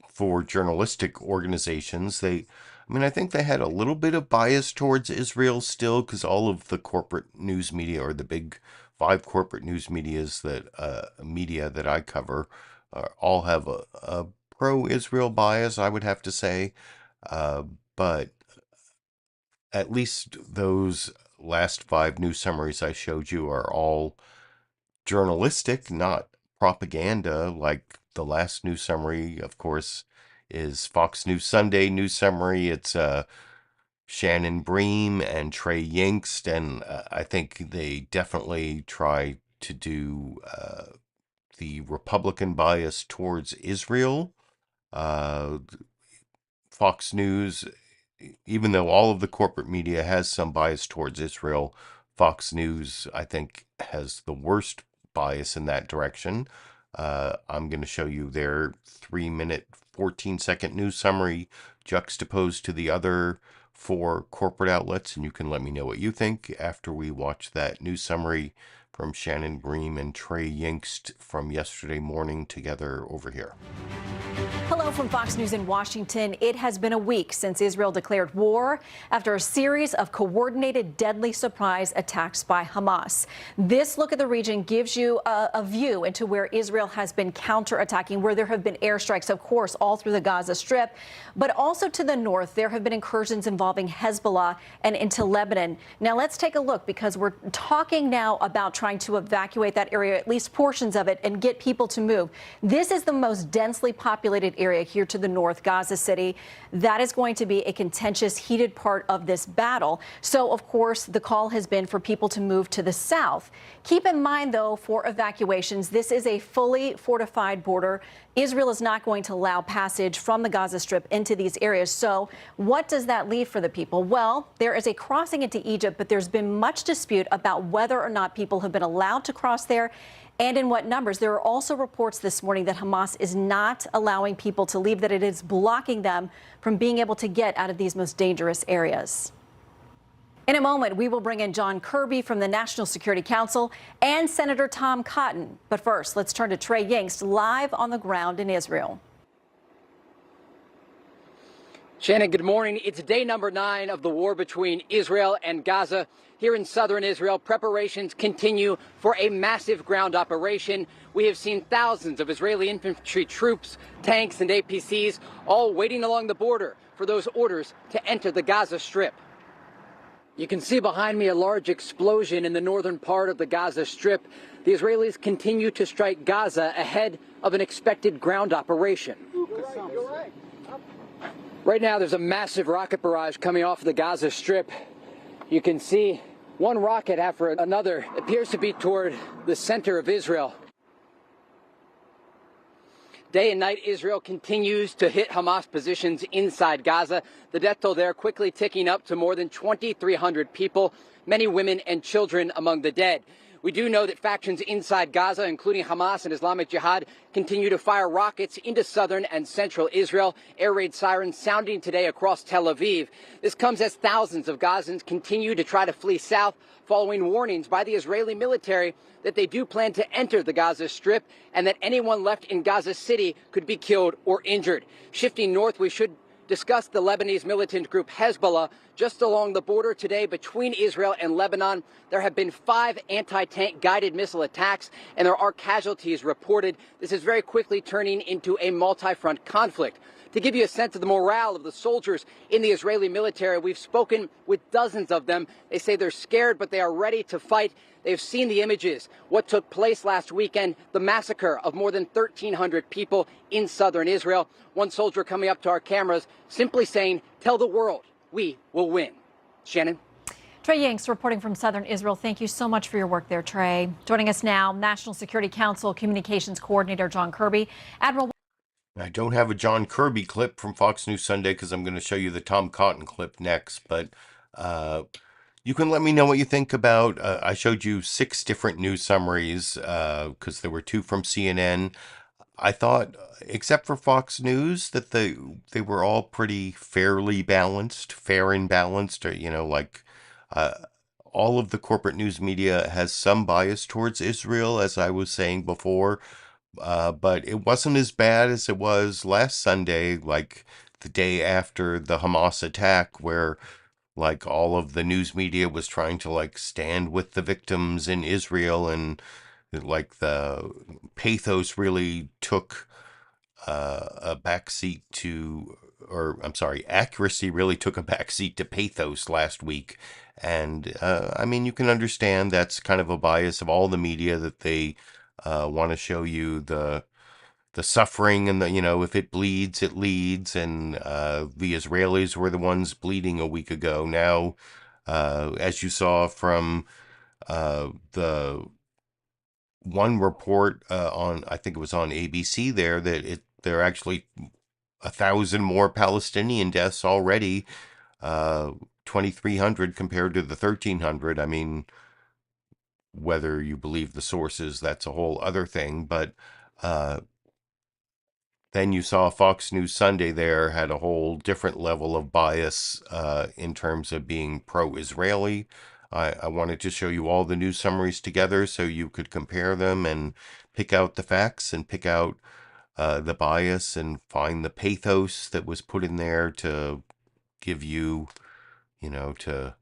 4 journalistic organizations. I think they had a little bit of bias towards Israel still, because all of the corporate news media, or the big 5 corporate news medias that I cover, all have a pro-Israel bias, I would have to say. But at least those last 5 news summaries I showed you are all journalistic, not propaganda. Like the last news summary, of course, is Fox News Sunday news summary. It's Shannon Bream and Trey Yingst, and I think they definitely try to do the Republican bias towards Israel. Fox News, even though all of the corporate media has some bias towards Israel, Fox News, I think, has the worst bias in that direction. I'm going to show you their 3-minute, 14-second news summary juxtaposed to the other 4 corporate outlets, and you can let me know what you think after we watch that news summary from Shannon Bream and Trey Yingst from yesterday morning together over here. Hello from Fox News in Washington. It has been a week since Israel declared war after a series of coordinated deadly surprise attacks by Hamas. This look at the region gives you a view into where Israel has been counterattacking, where there have been airstrikes, of course, all through the Gaza Strip, but also to the north. There have been incursions involving Hezbollah and into Lebanon. Now let's take a look, because we're talking now about trying to evacuate that area, at least portions of it, and get people to move. This is the most densely populated area here to the north, Gaza City. That is going to be a contentious, heated part of this battle. So, of course, the call has been for people to move to the south. Keep in mind, though, for evacuations, this is a fully fortified border. Israel is not going to allow passage from the Gaza Strip into these areas. So what does that leave for the people? Well, there is a crossing into Egypt, but there's been much dispute about whether or not people have been allowed to cross there and in what numbers. There are also reports this morning that Hamas is not allowing people to leave, that it is blocking them from being able to get out of these most dangerous areas. In a moment, we will bring in John Kirby from the National Security Council and Senator Tom Cotton. But first, let's turn to Trey Yingst live on the ground in Israel. Shannon, good morning. It's day number 9 of the war between Israel and Gaza. Here in southern Israel, preparations continue for a massive ground operation. We have seen thousands of Israeli infantry troops, tanks, and APCs all waiting along the border for those orders to enter the Gaza Strip. You can see behind me a large explosion in the northern part of the Gaza Strip. The Israelis continue to strike Gaza ahead of an expected ground operation. Right now, there's a massive rocket barrage coming off the Gaza Strip. You can see one rocket after another appears to be toward the center of Israel. Day and night, Israel continues to hit Hamas positions inside Gaza. The death toll there quickly ticking up to more than 2,300 people, many women and children among the dead. We do know that factions inside Gaza, including Hamas and Islamic Jihad, continue to fire rockets into southern and central Israel. Air raid sirens sounding today across Tel Aviv. This comes as thousands of Gazans continue to try to flee south, following warnings by the Israeli military that they do plan to enter the Gaza Strip and that anyone left in Gaza City could be killed or injured. Shifting north, we should discuss the Lebanese militant group Hezbollah. Just along the border today between Israel and Lebanon, there have been 5 anti-tank guided missile attacks, and there are casualties reported. This is very quickly turning into a multi-front conflict. To give you a sense of the morale of the soldiers in the Israeli military, we've spoken with dozens of them. They say they're scared, but they are ready to fight. They've seen the images, what took place last weekend, the massacre of more than 1,300 people in southern Israel. One soldier coming up to our cameras simply saying, "Tell the world we will win." Shannon? Trey Yingst reporting from southern Israel. Thank you so much for your work there, Trey. Joining us now, National Security Council Communications Coordinator John Kirby. Admiral. I don't have a John Kirby clip from Fox News Sunday because I'm going to show you the Tom Cotton clip next, but you can let me know what you think about, I showed you 6 different news summaries because there were 2 from CNN. I thought, except for Fox News, that they were all pretty fairly balanced, fair and balanced, or, you know, like all of the corporate news media has some bias towards Israel, as I was saying before. But it wasn't as bad as it was last Sunday, like the day after the Hamas attack, where like all of the news media was trying to like stand with the victims in Israel, and like the pathos really took a backseat to, or I'm sorry, accuracy really took a backseat to pathos last week And I mean, you can understand that's kind of a bias of all the media, that they want to show you the suffering and if it bleeds, it leads. And the Israelis were the ones bleeding a week ago. Now, as you saw from the one report I think it was on ABC there, that there are actually 1,000 more Palestinian deaths already, 2,300 compared to the 1,300. I mean, whether you believe the sources, that's a whole other thing. But then you saw Fox News Sunday there had a whole different level of bias in terms of being pro-Israeli. I wanted to show you all the news summaries together so you could compare them and pick out the facts and pick out the bias and find the pathos that was put in there to give you, to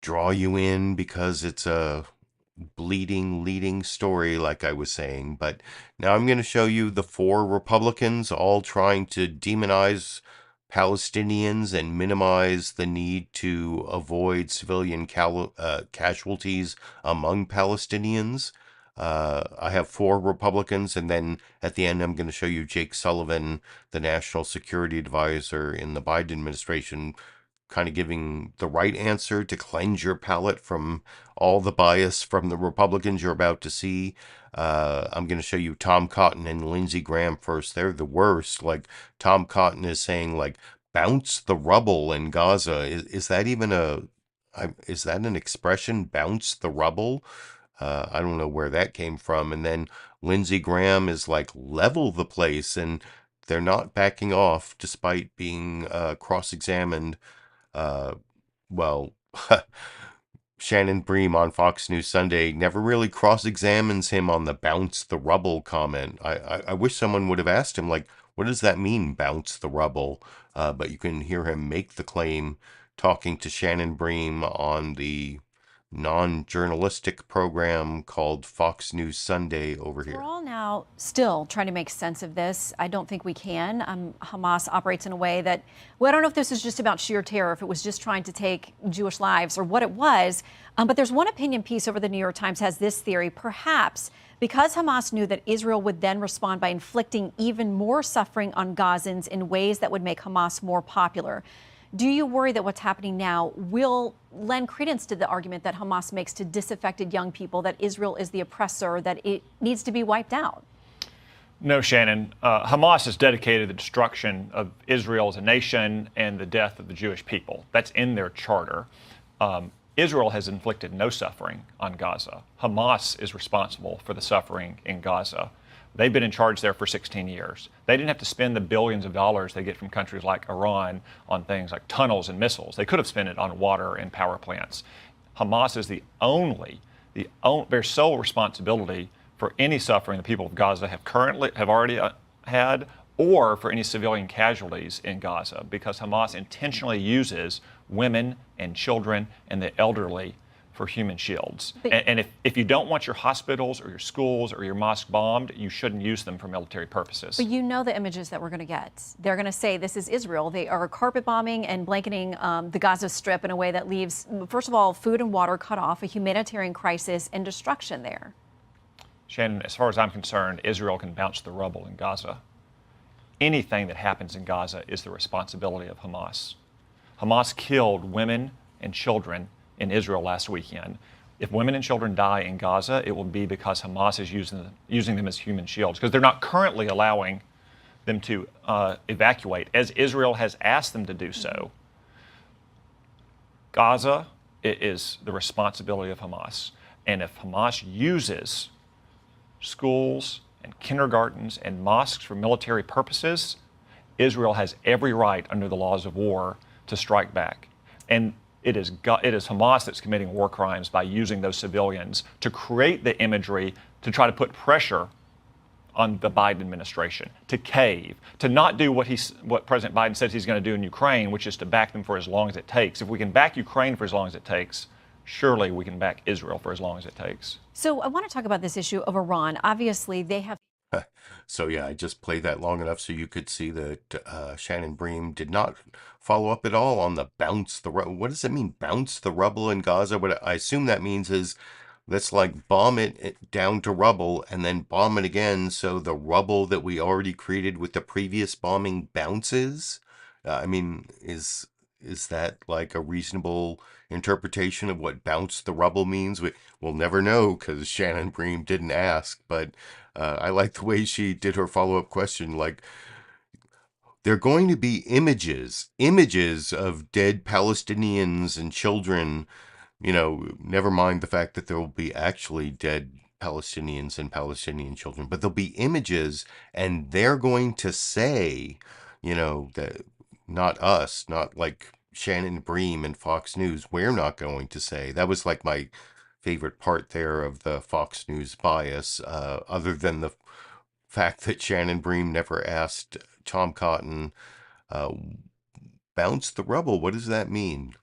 draw you in because it's a bleeding, leading story, like I was saying. But now I'm going to show you the 4 Republicans all trying to demonize Palestinians and minimize the need to avoid civilian casualties among Palestinians. I have 4 Republicans, and then at the end I'm going to show you Jake Sullivan, the National Security Advisor in the Biden administration, kind of giving the right answer to cleanse your palate from all the bias from the Republicans you're about to see. I'm going to show you Tom Cotton and Lindsey Graham first. They're the worst. Like, Tom Cotton is saying, like, bounce the rubble in Gaza. Is that even is that an expression, bounce the rubble? I don't know where that came from. And then Lindsey Graham is like, level the place. And they're not backing off despite being cross-examined. Well, Shannon Bream on Fox News Sunday never really cross-examines him on the bounce the rubble comment. I wish someone would have asked him, like, what does that mean, bounce the rubble? But you can hear him make the claim talking to Shannon Bream on the non-journalistic program called Fox News Sunday over here. We're all now still trying to make sense of this. I don't think we can. Hamas operates in a way that, well, I don't know if this is just about sheer terror, if it was just trying to take Jewish lives or what it was. But there's one opinion piece over the New York Times has this theory, perhaps because Hamas knew that Israel would then respond by inflicting even more suffering on Gazans in ways that would make Hamas more popular. Do you worry that what's happening now will lend credence to the argument that Hamas makes to disaffected young people, that Israel is the oppressor, that it needs to be wiped out? No, Shannon. Hamas has dedicated the destruction of Israel as a nation and the death of the Jewish people. That's in their charter. Israel has inflicted no suffering on Gaza. Hamas is responsible for the suffering in Gaza. They've been in charge there for 16 years. They didn't have to spend the billions of dollars they get from countries like Iran on things like tunnels and missiles. They could have spent it on water and power plants. Hamas is their sole responsibility for any suffering the people of Gaza have already had, or for any civilian casualties in Gaza, because Hamas intentionally uses women and children and the elderly for human shields. And if you don't want your hospitals or your schools or your mosque bombed, you shouldn't use them for military purposes. But you know the images that we're going to get. They're going to say this is Israel. They are carpet bombing and blanketing the Gaza Strip in a way that leaves, first of all, food and water cut off, a humanitarian crisis and destruction there. Shannon, as far as I'm concerned, Israel can bounce the rubble in Gaza. Anything that happens in Gaza is the responsibility of Hamas. Hamas killed women and children in Israel last weekend. If women and children die in Gaza, it will be because Hamas is using them as human shields, because they're not currently allowing them to evacuate, as Israel has asked them to do so. Gaza is the responsibility of Hamas. And if Hamas uses schools and kindergartens and mosques for military purposes, Israel has every right under the laws of war to strike back. And it is Hamas that's committing war crimes by using those civilians to create the imagery to try to put pressure on the Biden administration to cave, to not do what President Biden says he's going to do in Ukraine, which is to back them for as long as it takes. If we can back Ukraine for as long as it takes, surely we can back Israel for as long as it takes. So I want to talk about this issue of Iran. Obviously, they have So yeah, I just played that long enough so you could see that Shannon Bream did not follow up at all on the bounce the rubble. What does it mean, bounce the rubble in Gaza? What I assume that means is let's like bomb it down to rubble and then bomb it again so the rubble that we already created with the previous bombing bounces. I mean, is that like a reasonable interpretation of what bounce the rubble means? We'll never know because Shannon Bream didn't ask, but I like the way she did her follow-up question. Like, there are going to be images of dead Palestinians and children, never mind the fact that there will be actually dead Palestinians and Palestinian children, but there'll be images and they're going to say, that not us, not like Shannon Bream and Fox News, we're not going to say. That was like my favorite part there of the Fox News bias, other than the fact that Shannon Bream never asked Tom Cotton, bounce the rubble, what does that mean?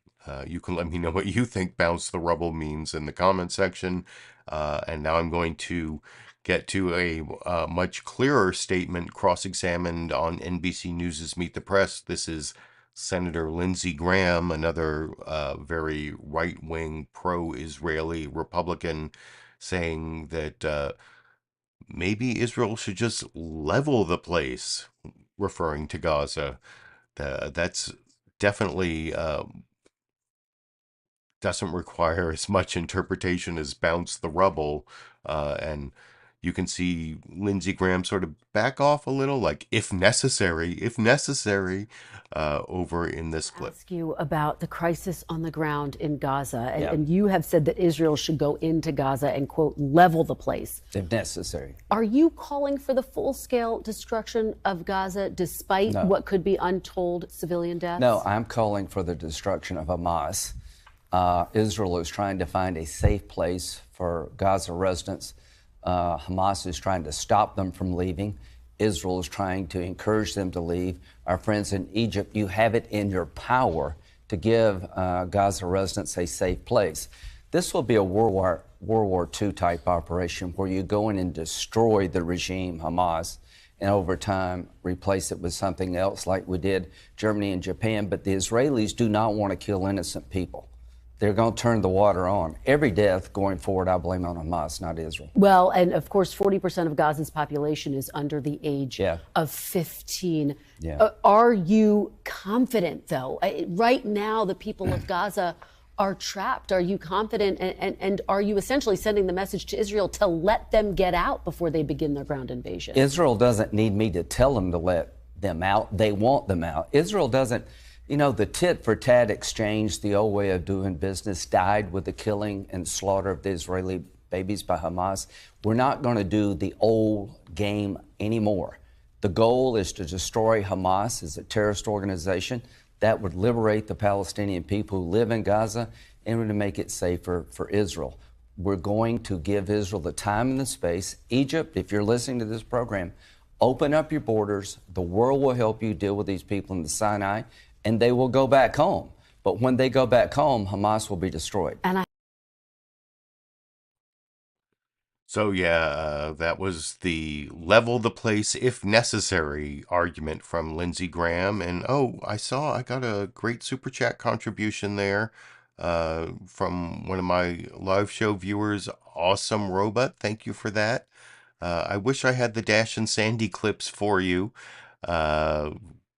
You can let me know what you think bounce the rubble means in the comment section. And now I'm going to get to a much clearer statement cross-examined on NBC News' Meet the Press. This is Senator Lindsey Graham, another very right-wing, pro-Israeli Republican, saying that maybe Israel should just level the place, referring to Gaza. That's definitely doesn't require as much interpretation as bounce the rubble. And you can see Lindsey Graham sort of back off a little, like if necessary, over in this clip. Ask you about the crisis on the ground in Gaza, and you have said that Israel should go into Gaza and, quote, level the place. If necessary. Are you calling for the full-scale destruction of Gaza despite what could be untold civilian deaths? No, I'm calling for the destruction of Hamas. Israel is trying to find a safe place for Gaza residents. Hamas is trying to stop them from leaving. Israel is trying to encourage them to leave. Our friends in Egypt, you have it in your power to give Gaza residents a safe place. This will be a World War II type operation where you go in and destroy the regime, Hamas, and over time replace it with something else like we did Germany and Japan. But the Israelis do not want to kill innocent people. They're going to turn the water on. Every death going forward, I blame on Hamas, not Israel. Well, and of course, 40% of Gaza's population is under the age of 15. Are you confident, though? Right now, the people of Gaza are trapped. Are you confident? And are you essentially sending the message to Israel to let them get out before they begin their ground invasion? Israel doesn't need me to tell them to let them out. They want them out. Israel doesn't. The tit-for-tat exchange, the old way of doing business, died with the killing and slaughter of the Israeli babies by Hamas. We're not going to do the old game anymore. The goal is to destroy Hamas as a terrorist organization that would liberate the Palestinian people who live in Gaza and to make it safer for Israel. We're going to give Israel the time and the space. Egypt, if you're listening to this program, open up your borders. The world will help you deal with these people in the Sinai, and they will go back home. But when they go back home, Hamas will be destroyed. So that was the level the place if necessary argument from Lindsey Graham. And I got a great super chat contribution there from one of my live show viewers, Awesome Robot. Thank you for that. I wish I had the Dash and Sandy clips for you.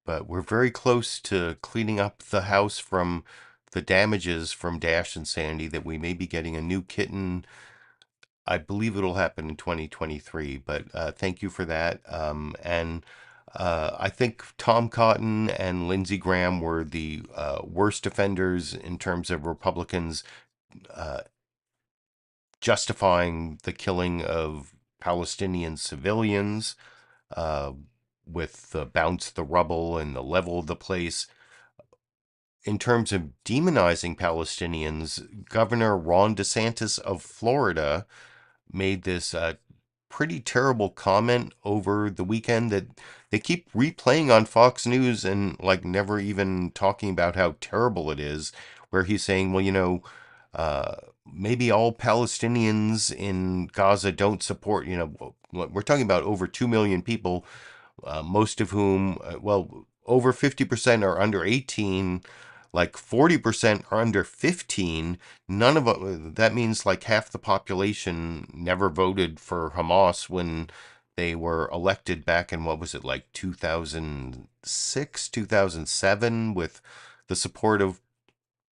But we're very close to cleaning up the house from the damages from Dash and Sandy, that we may be getting a new kitten. I believe it'll happen in 2023, but thank you for that. And I think Tom Cotton and Lindsey Graham were the worst offenders in terms of Republicans justifying the killing of Palestinian civilians, with the bounce the rubble and the level of the place. In terms of demonizing Palestinians, Governor Ron DeSantis of Florida made this pretty terrible comment over the weekend that they keep replaying on Fox News and like never even talking about how terrible it is, where he's saying, well, maybe all Palestinians in Gaza don't support, we're talking about over 2 million people, most of whom, over 50% are under 18, like 40% are under 15. None of that means like half the population never voted for Hamas when they were elected back in, what was it, like 2006, 2007, with the support of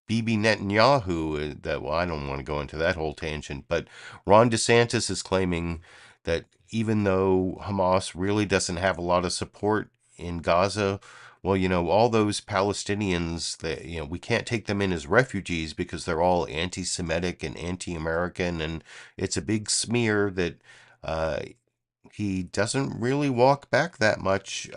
Bibi Netanyahu. I don't want to go into that whole tangent, but Ron DeSantis is claiming that even though Hamas really doesn't have a lot of support in Gaza, all those Palestinians that, we can't take them in as refugees because they're all anti-Semitic and anti-American, and it's a big smear that he doesn't really walk back that much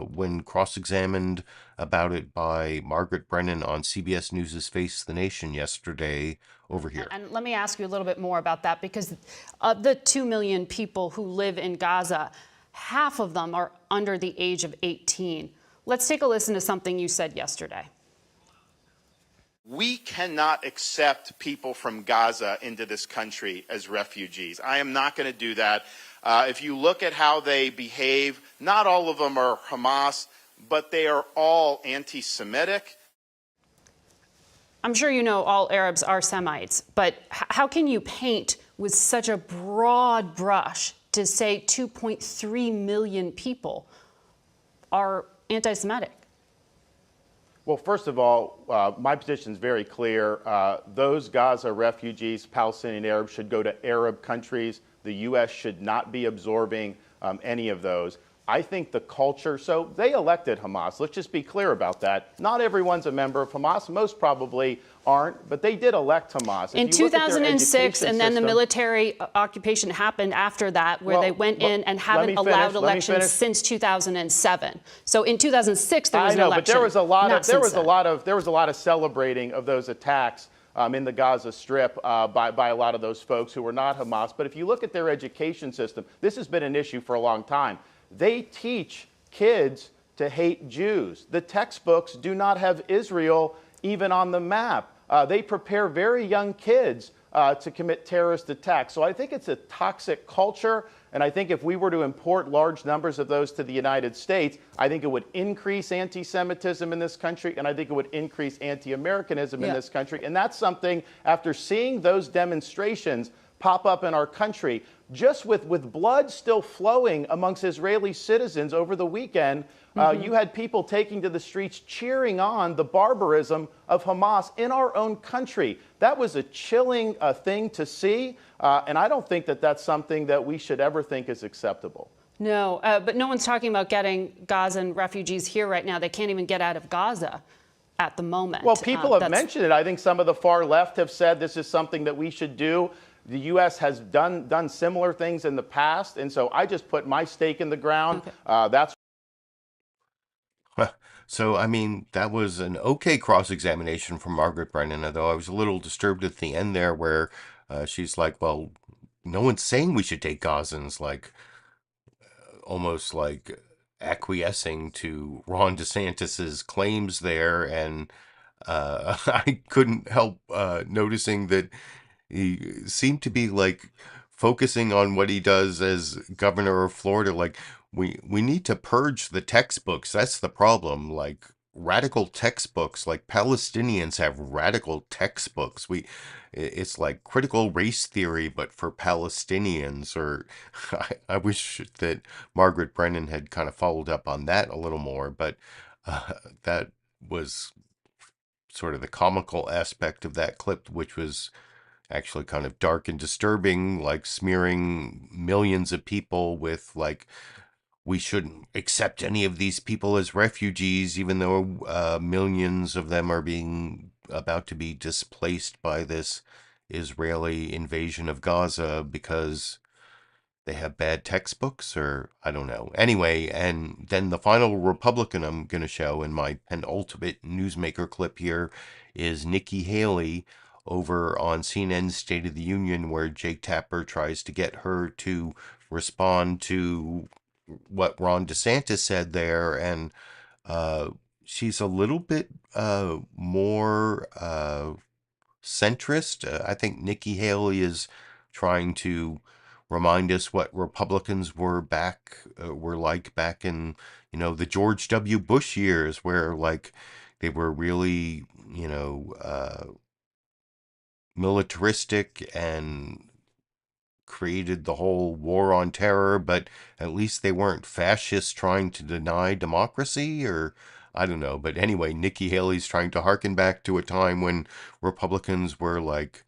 when cross-examined about it by Margaret Brennan on CBS News' Face the Nation yesterday over here. And let me ask you a little bit more about that, because of the 2 million people who live in Gaza, half of them are under the age of 18. Let's take a listen to something you said yesterday. We cannot accept people from Gaza into this country as refugees. I am not going to do that. If you look at how they behave, not all of them are Hamas, but they are all anti-Semitic. I'm sure you know all Arabs are Semites, but how can you paint with such a broad brush to say 2.3 million people are anti-Semitic? Well, first of all, my position is very clear. Those Gaza refugees, Palestinian Arabs, should go to Arab countries. The U.S. should not be absorbing any of those. I think the culture, so they elected Hamas. Let's just be clear about that. Not everyone's a member of Hamas. Most probably aren't, but they did elect Hamas. In 2006, and then the military occupation happened after that, where they went in and haven't allowed elections since 2007. So in 2006, there was an election. But there was a lot of celebrating of those attacks in the Gaza Strip by a lot of those folks who were not Hamas. But if you look at their education system, this has been an issue for a long time. They teach kids to hate Jews. The textbooks do not have Israel even on the map. They prepare very young kids to commit terrorist attacks. So I think it's a toxic culture. And I think if we were to import large numbers of those to the United States, I think it would increase anti-Semitism in this country, and I think it would increase anti-Americanism in this country. And that's something, after seeing those demonstrations pop up in our country, just with blood still flowing amongst Israeli citizens over the weekend, you had people taking to the streets cheering on the barbarism of Hamas in our own country. That was a chilling thing to see, and I don't think that that's something that we should ever think is acceptable. No, but no one's talking about getting Gazan refugees here right now. They can't even get out of Gaza at the moment. Well, people have mentioned it. I think some of the far left have said this is something that we should do. The U.S. has done similar things in the past, and so I just put my stake in the ground. That's So, I mean, that was an okay cross-examination from Margaret Brennan, although I was a little disturbed at the end there where she's like, well, no one's saying we should take Gazans, like almost like acquiescing to Ron DeSantis's claims there. And I couldn't help noticing that he seemed to be like focusing on what he does as governor of Florida. Like, we need to purge the textbooks. That's the problem. Like, radical textbooks, like Palestinians have radical textbooks. It's like critical race theory, but for Palestinians. Or I wish that Margaret Brennan had kind of followed up on that a little more, but that was sort of the comical aspect of that clip, which was actually kind of dark and disturbing, like smearing millions of people with like, we shouldn't accept any of these people as refugees, even though millions of them are about to be displaced by this Israeli invasion of Gaza because they have bad textbooks, or I don't know. Anyway, and then the final Republican I'm going to show in my penultimate newsmaker clip here is Nikki Haley over on CNN's State of the Union, where Jake Tapper tries to get her to respond to what Ron DeSantis said there, and she's a little bit more centrist. I think Nikki Haley is trying to remind us what Republicans were like back in, the George W. Bush years, where like they were really, militaristic and created the whole war on terror, but at least they weren't fascists trying to deny democracy, or I don't know. But anyway, Nikki Haley's trying to harken back to a time when Republicans were like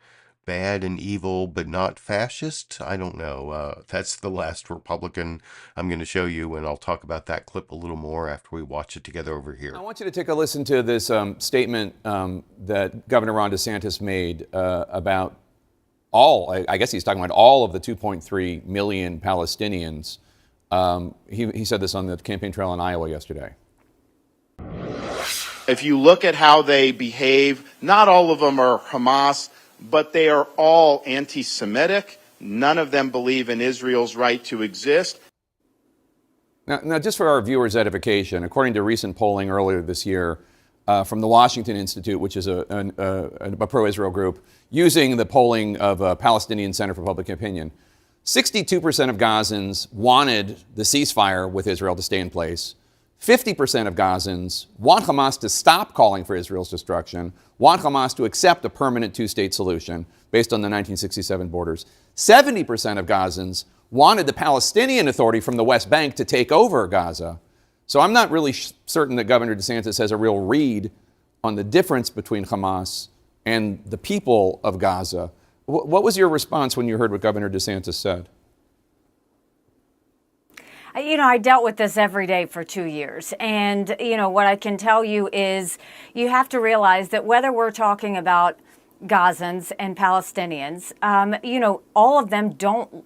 bad and evil, but not fascist. I don't know. That's the last Republican I'm going to show you, and I'll talk about that clip a little more after we watch it together over here. I want you to take a listen to this statement that Governor Ron DeSantis made about I guess he's talking about all of the 2.3 million Palestinians. He said this on the campaign trail in Iowa yesterday. If you look at how they behave, not all of them are Hamas, but they are all anti-Semitic. None of them believe in Israel's right to exist. Now, just for our viewers' edification, according to recent polling earlier this year from the Washington Institute, which is a pro-Israel group, using the polling of a Palestinian Center for Public Opinion, 62% of Gazans wanted the ceasefire with Israel to stay in place. 50% of Gazans want Hamas to stop calling for Israel's destruction, want Hamas to accept a permanent two-state solution based on the 1967 borders. 70% of Gazans wanted the Palestinian Authority from the West Bank to take over Gaza. So I'm not really certain that Governor DeSantis has a real read on the difference between Hamas and the people of Gaza. What was your response when you heard what Governor DeSantis said? I dealt with this every day for 2 years. And, what I can tell you is you have to realize that whether we're talking about Gazans and Palestinians, all of them don't,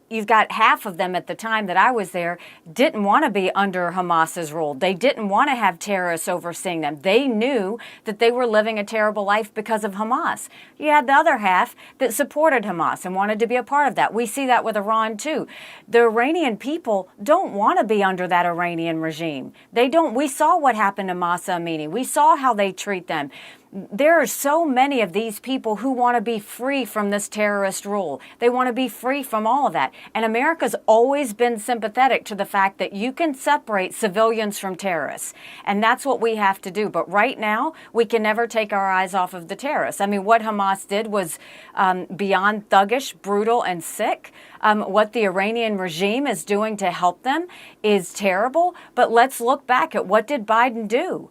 you've got half of them at the time that I was there didn't want to be under Hamas's rule. They didn't want to have terrorists overseeing them. They knew that they were living a terrible life because of Hamas. You had the other half that supported Hamas and wanted to be a part of that. We see that with Iran too. The Iranian people don't want to be under that Iranian regime. They don't. We saw what happened to Mahsa Amini. We saw how they treat them. There are so many of these people who want to be free from this terrorist rule. They want to be free from all of that. And America's always been sympathetic to the fact that you can separate civilians from terrorists. And that's what we have to do. But right now, we can never take our eyes off of the terrorists. I mean, what Hamas did was beyond thuggish, brutal, and sick. What the Iranian regime is doing to help them is terrible. But let's look back at what did Biden do?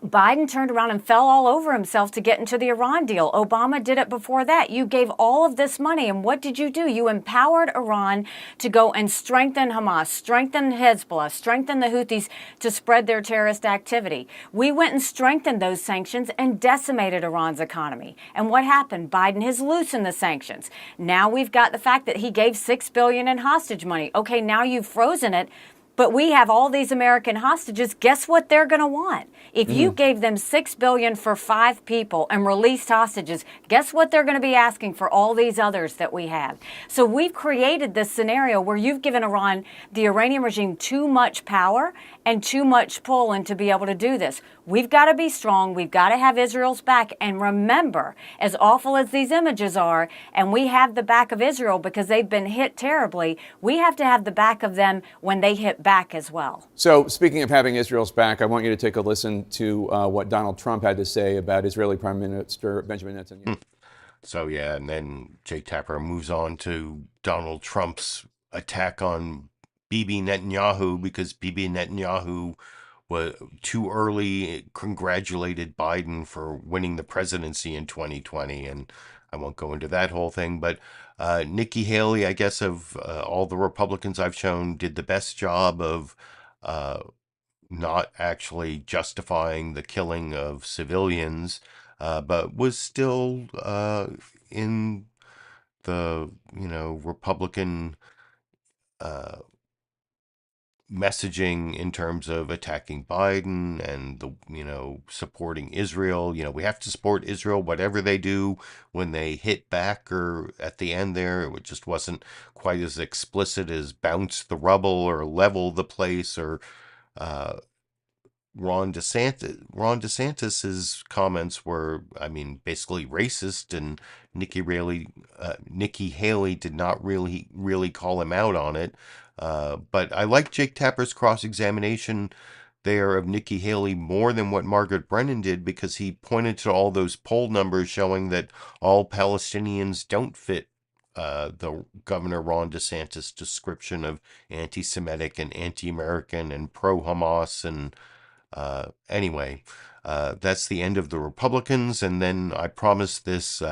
Biden turned around and fell all over himself to get into the Iran deal. Obama did it before that. You gave all of this money, and what did you do? You empowered Iran to go and strengthen Hamas, strengthen Hezbollah, strengthen the Houthis to spread their terrorist activity. We went and strengthened those sanctions and decimated Iran's economy. And what happened? Biden has loosened the sanctions. Now we've got the fact that he gave $6 billion in hostage money. Okay, now you've frozen it. But we have all these American hostages. Guess what they're going to want? If you gave them $6 billion for 5 people and released hostages, guess what they're going to be asking for all these others that we have? So we've created this scenario where you've given Iran, the Iranian regime, too much power and too much pull in to be able to do this. We've got to be strong. We've got to have Israel's back. And remember, as awful as these images are, and we have the back of Israel because they've been hit terribly, we have to have the back of them when they hit back as well. So speaking of having Israel's back, I want you to take a listen to what Donald Trump had to say about Israeli Prime Minister Benjamin Netanyahu. So, yeah, and then Jay Tapper moves on to Donald Trump's attack on Bibi Netanyahu because Bibi Netanyahu was too early congratulated Biden for winning the presidency in 2020. And I won't go into that whole thing, but Nikki Haley, I guess, of all the Republicans I've shown, did the best job of not actually justifying the killing of civilians, but was still in the, Republican messaging in terms of attacking Biden and the, supporting Israel. We have to support Israel, whatever they do when they hit back or at the end there. It just wasn't quite as explicit as bounce the rubble or level the place or Ron DeSantis's comments were, I mean, basically racist, and Nikki Haley did not really call him out on it. But I like Jake Tapper's cross-examination there of Nikki Haley more than what Margaret Brennan did, because he pointed to all those poll numbers showing that all Palestinians don't fit the Governor Ron DeSantis description of anti-Semitic and anti-American and pro-Hamas. And anyway, that's the end of the Republicans. And then I promised this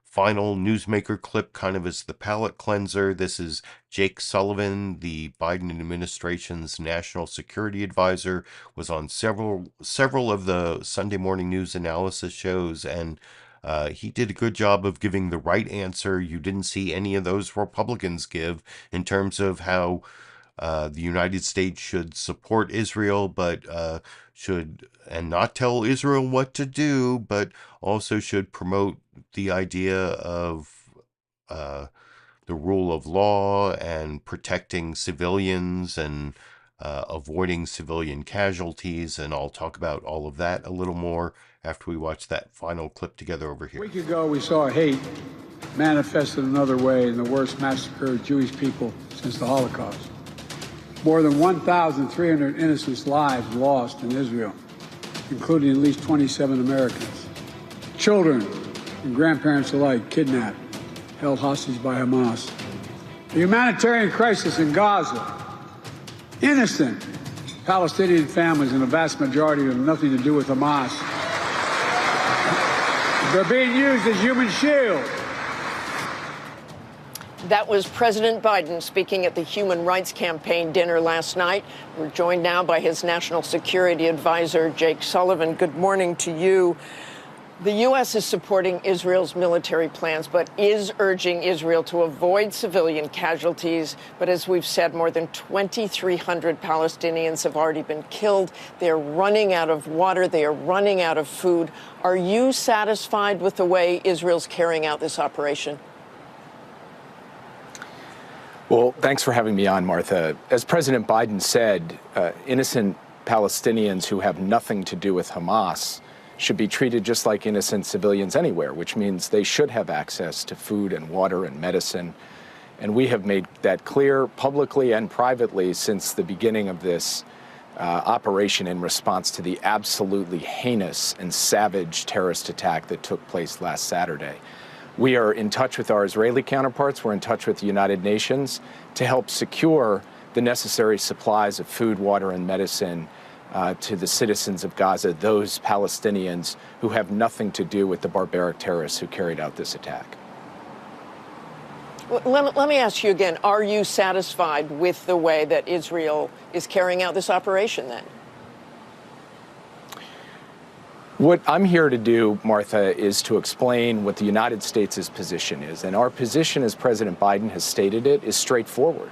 final newsmaker clip kind of as the palate cleanser. This is Jake Sullivan, the Biden administration's national security advisor, was on several of the Sunday morning news analysis shows, and he did a good job of giving the right answer you didn't see any of those Republicans give in terms of how the United States should support Israel, but and not tell Israel what to do, but also should promote the idea of the rule of law and protecting civilians and avoiding civilian casualties. And I'll talk about all of that a little more after we watch that final clip together over here. A week ago, we saw hate manifested another way in the worst massacre of Jewish people since the Holocaust. More than 1,300 innocent lives lost in Israel, including at least 27 Americans. Children and grandparents alike kidnapped, held hostage by Hamas. The humanitarian crisis in Gaza. Innocent Palestinian families, and a vast majority have nothing to do with Hamas. They're being used as human shields. That was President Biden speaking at the Human Rights Campaign dinner last night. We're joined now by his national security advisor, Jake Sullivan. Good morning to you. The U.S. is supporting Israel's military plans, but is urging Israel to avoid civilian casualties. But as we've said, more than 2,300 Palestinians have already been killed. They're running out of water. They are running out of food. Are you satisfied with the way Israel's carrying out this operation? Well, thanks for having me on, Martha. As President Biden said, innocent Palestinians who have nothing to do with Hamas should be treated just like innocent civilians anywhere, which means they should have access to food and water and medicine. And we have made that clear publicly and privately since the beginning of this operation in response to the absolutely heinous and savage terrorist attack that took place last Saturday. We are in touch with our Israeli counterparts. We're in touch with the United Nations to help secure the necessary supplies of food, water, and medicine to the citizens of Gaza, those Palestinians who have nothing to do with the barbaric terrorists who carried out this attack. Well, let me ask you again, are you satisfied with the way that Israel is carrying out this operation then? What I'm here to do, Martha, is to explain what the United States' position is. And our position, as President Biden has stated it, is straightforward.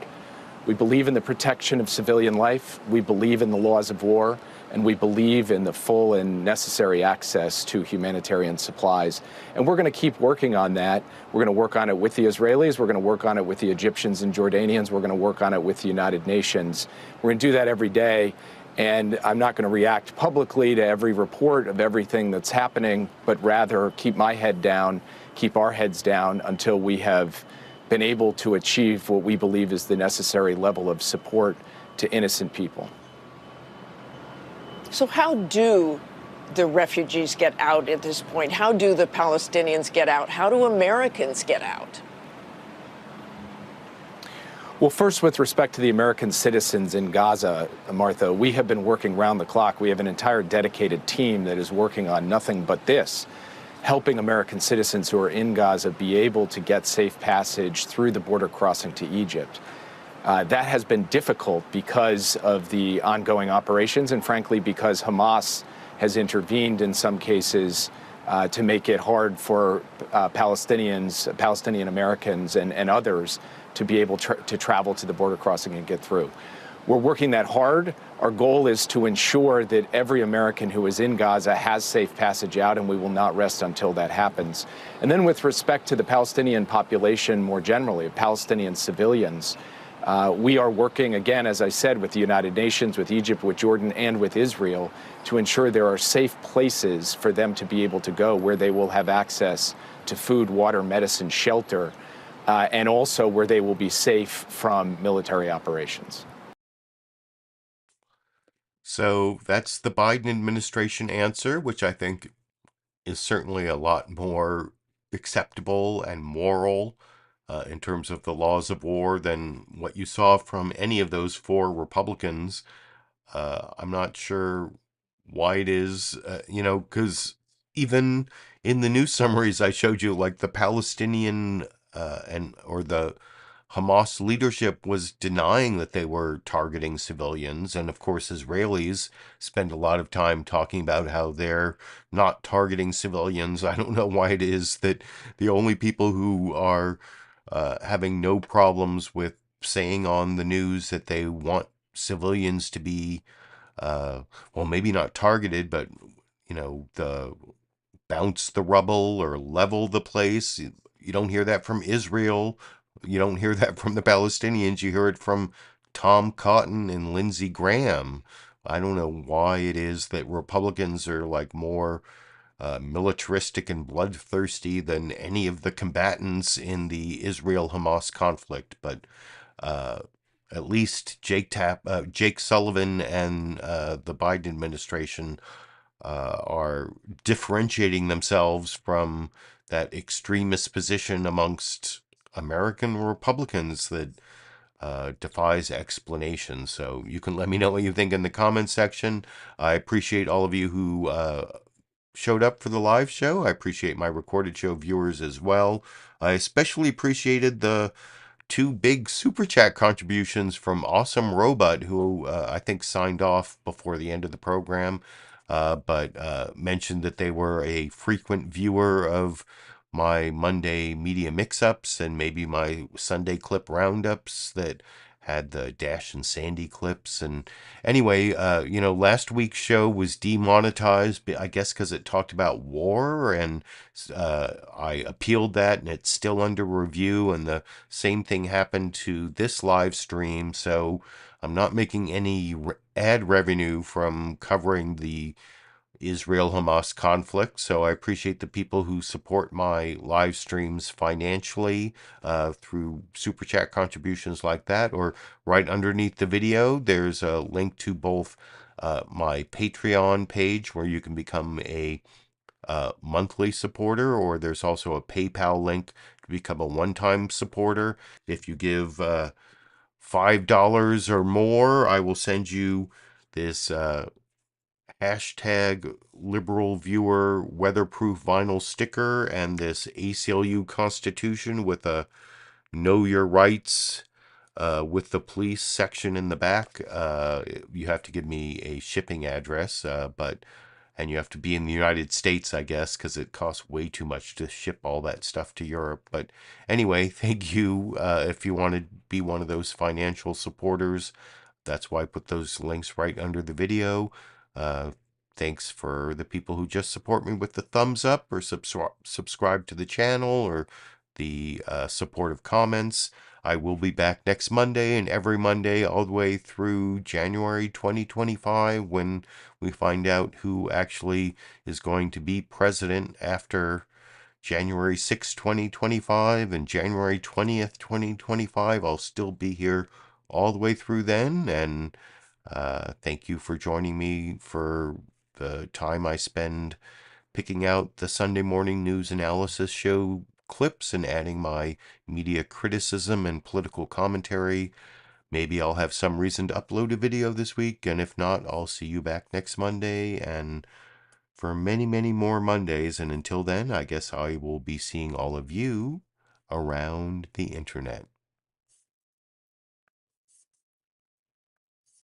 We believe in the protection of civilian life, we believe in the laws of war, and we believe in the full and necessary access to humanitarian supplies. And we're going to keep working on that. We're going to work on it with the Israelis. We're going to work on it with the Egyptians and Jordanians. We're going to work on it with the United Nations. We're going to do that every day. And I'm not going to react publicly to every report of everything that's happening, but rather keep my head down, keep our heads down until we have been able to achieve what we believe is the necessary level of support to innocent people. So how do the refugees get out at this point? How do the Palestinians get out? How do Americans get out? Well, first, with respect to the American citizens in Gaza, Martha, we have been working round the clock. We have an entire dedicated team that is working on nothing but this, helping American citizens who are in Gaza be able to get safe passage through the border crossing to Egypt. That has been difficult because of the ongoing operations and, frankly, because Hamas has intervened in some cases to make it hard for Palestinian Americans and others to be able to travel to the border crossing and get through. We're working that hard. Our goal is to ensure that every American who is in Gaza has safe passage out, and we will not rest until that happens. And then with respect to the Palestinian population more generally, Palestinian civilians, We are working, again, as I said, with the United Nations, with Egypt, with Jordan, and with Israel to ensure there are safe places for them to be able to go where they will have access to food, water, medicine, shelter, and also where they will be safe from military operations. So that's the Biden administration answer, which I think is certainly a lot more acceptable and moral in terms of the laws of war than what you saw from any of those four Republicans. I'm not sure why it is, because even in the news summaries I showed you, like the Palestinian or the Hamas leadership was denying that they were targeting civilians. And of course, Israelis spend a lot of time talking about how they're not targeting civilians. I don't know why it is that the only people who are having no problems with saying on the news that they want civilians to be, well, maybe not targeted, but, the bounce the rubble or level the place. You don't hear that from Israel. You don't hear that from the Palestinians. You hear it from Tom Cotton and Lindsey Graham. I don't know why it is that Republicans are like more militaristic and bloodthirsty than any of the combatants in the Israel-Hamas conflict. But at least Jake Sullivan and the Biden administration are differentiating themselves from that extremist position amongst American Republicans that defies explanation. So you can let me know what you think in the comments section. I appreciate all of you who showed up for the live show. I appreciate my recorded show viewers as well. I especially appreciated the two big super chat contributions from Awesome Robot, who I think signed off before the end of the program, but mentioned that they were a frequent viewer of my Monday media mix-ups and maybe my Sunday clip roundups that had the Dash and Sandy clips. And anyway, last week's show was demonetized, I guess because it talked about war, and I appealed that, and it's still under review, and the same thing happened to this live stream. So I'm not making any ad revenue from covering the Israel-Hamas conflict. So I appreciate the people who support my live streams financially through super chat contributions like that, or right underneath the video there's a link to both my Patreon page where you can become a monthly supporter, or there's also a PayPal link to become a one-time supporter. If you give $5 or more, I will send you this hashtag LiberalViewer weatherproof vinyl sticker and this ACLU Constitution with a Know Your Rights with the police section in the back. You have to give me a shipping address, and you have to be in the United States, I guess, because it costs way too much to ship all that stuff to Europe. But anyway, thank you. If you want to be one of those financial supporters, that's why I put those links right under the video. Thanks for the people who just support me with the thumbs up or subscribe to the channel or the supportive comments. I will be back next Monday and every Monday all the way through January 2025 when we find out who actually is going to be president after January 6, 2025 and January 20th, 2025. I'll still be here all the way through then, and thank you for joining me for the time I spend picking out the Sunday morning news analysis show clips and adding my media criticism and political commentary. Maybe I'll have some reason to upload a video this week, and if not, I'll see you back next Monday and for many, many more Mondays. And until then, I guess I will be seeing all of you around the internet.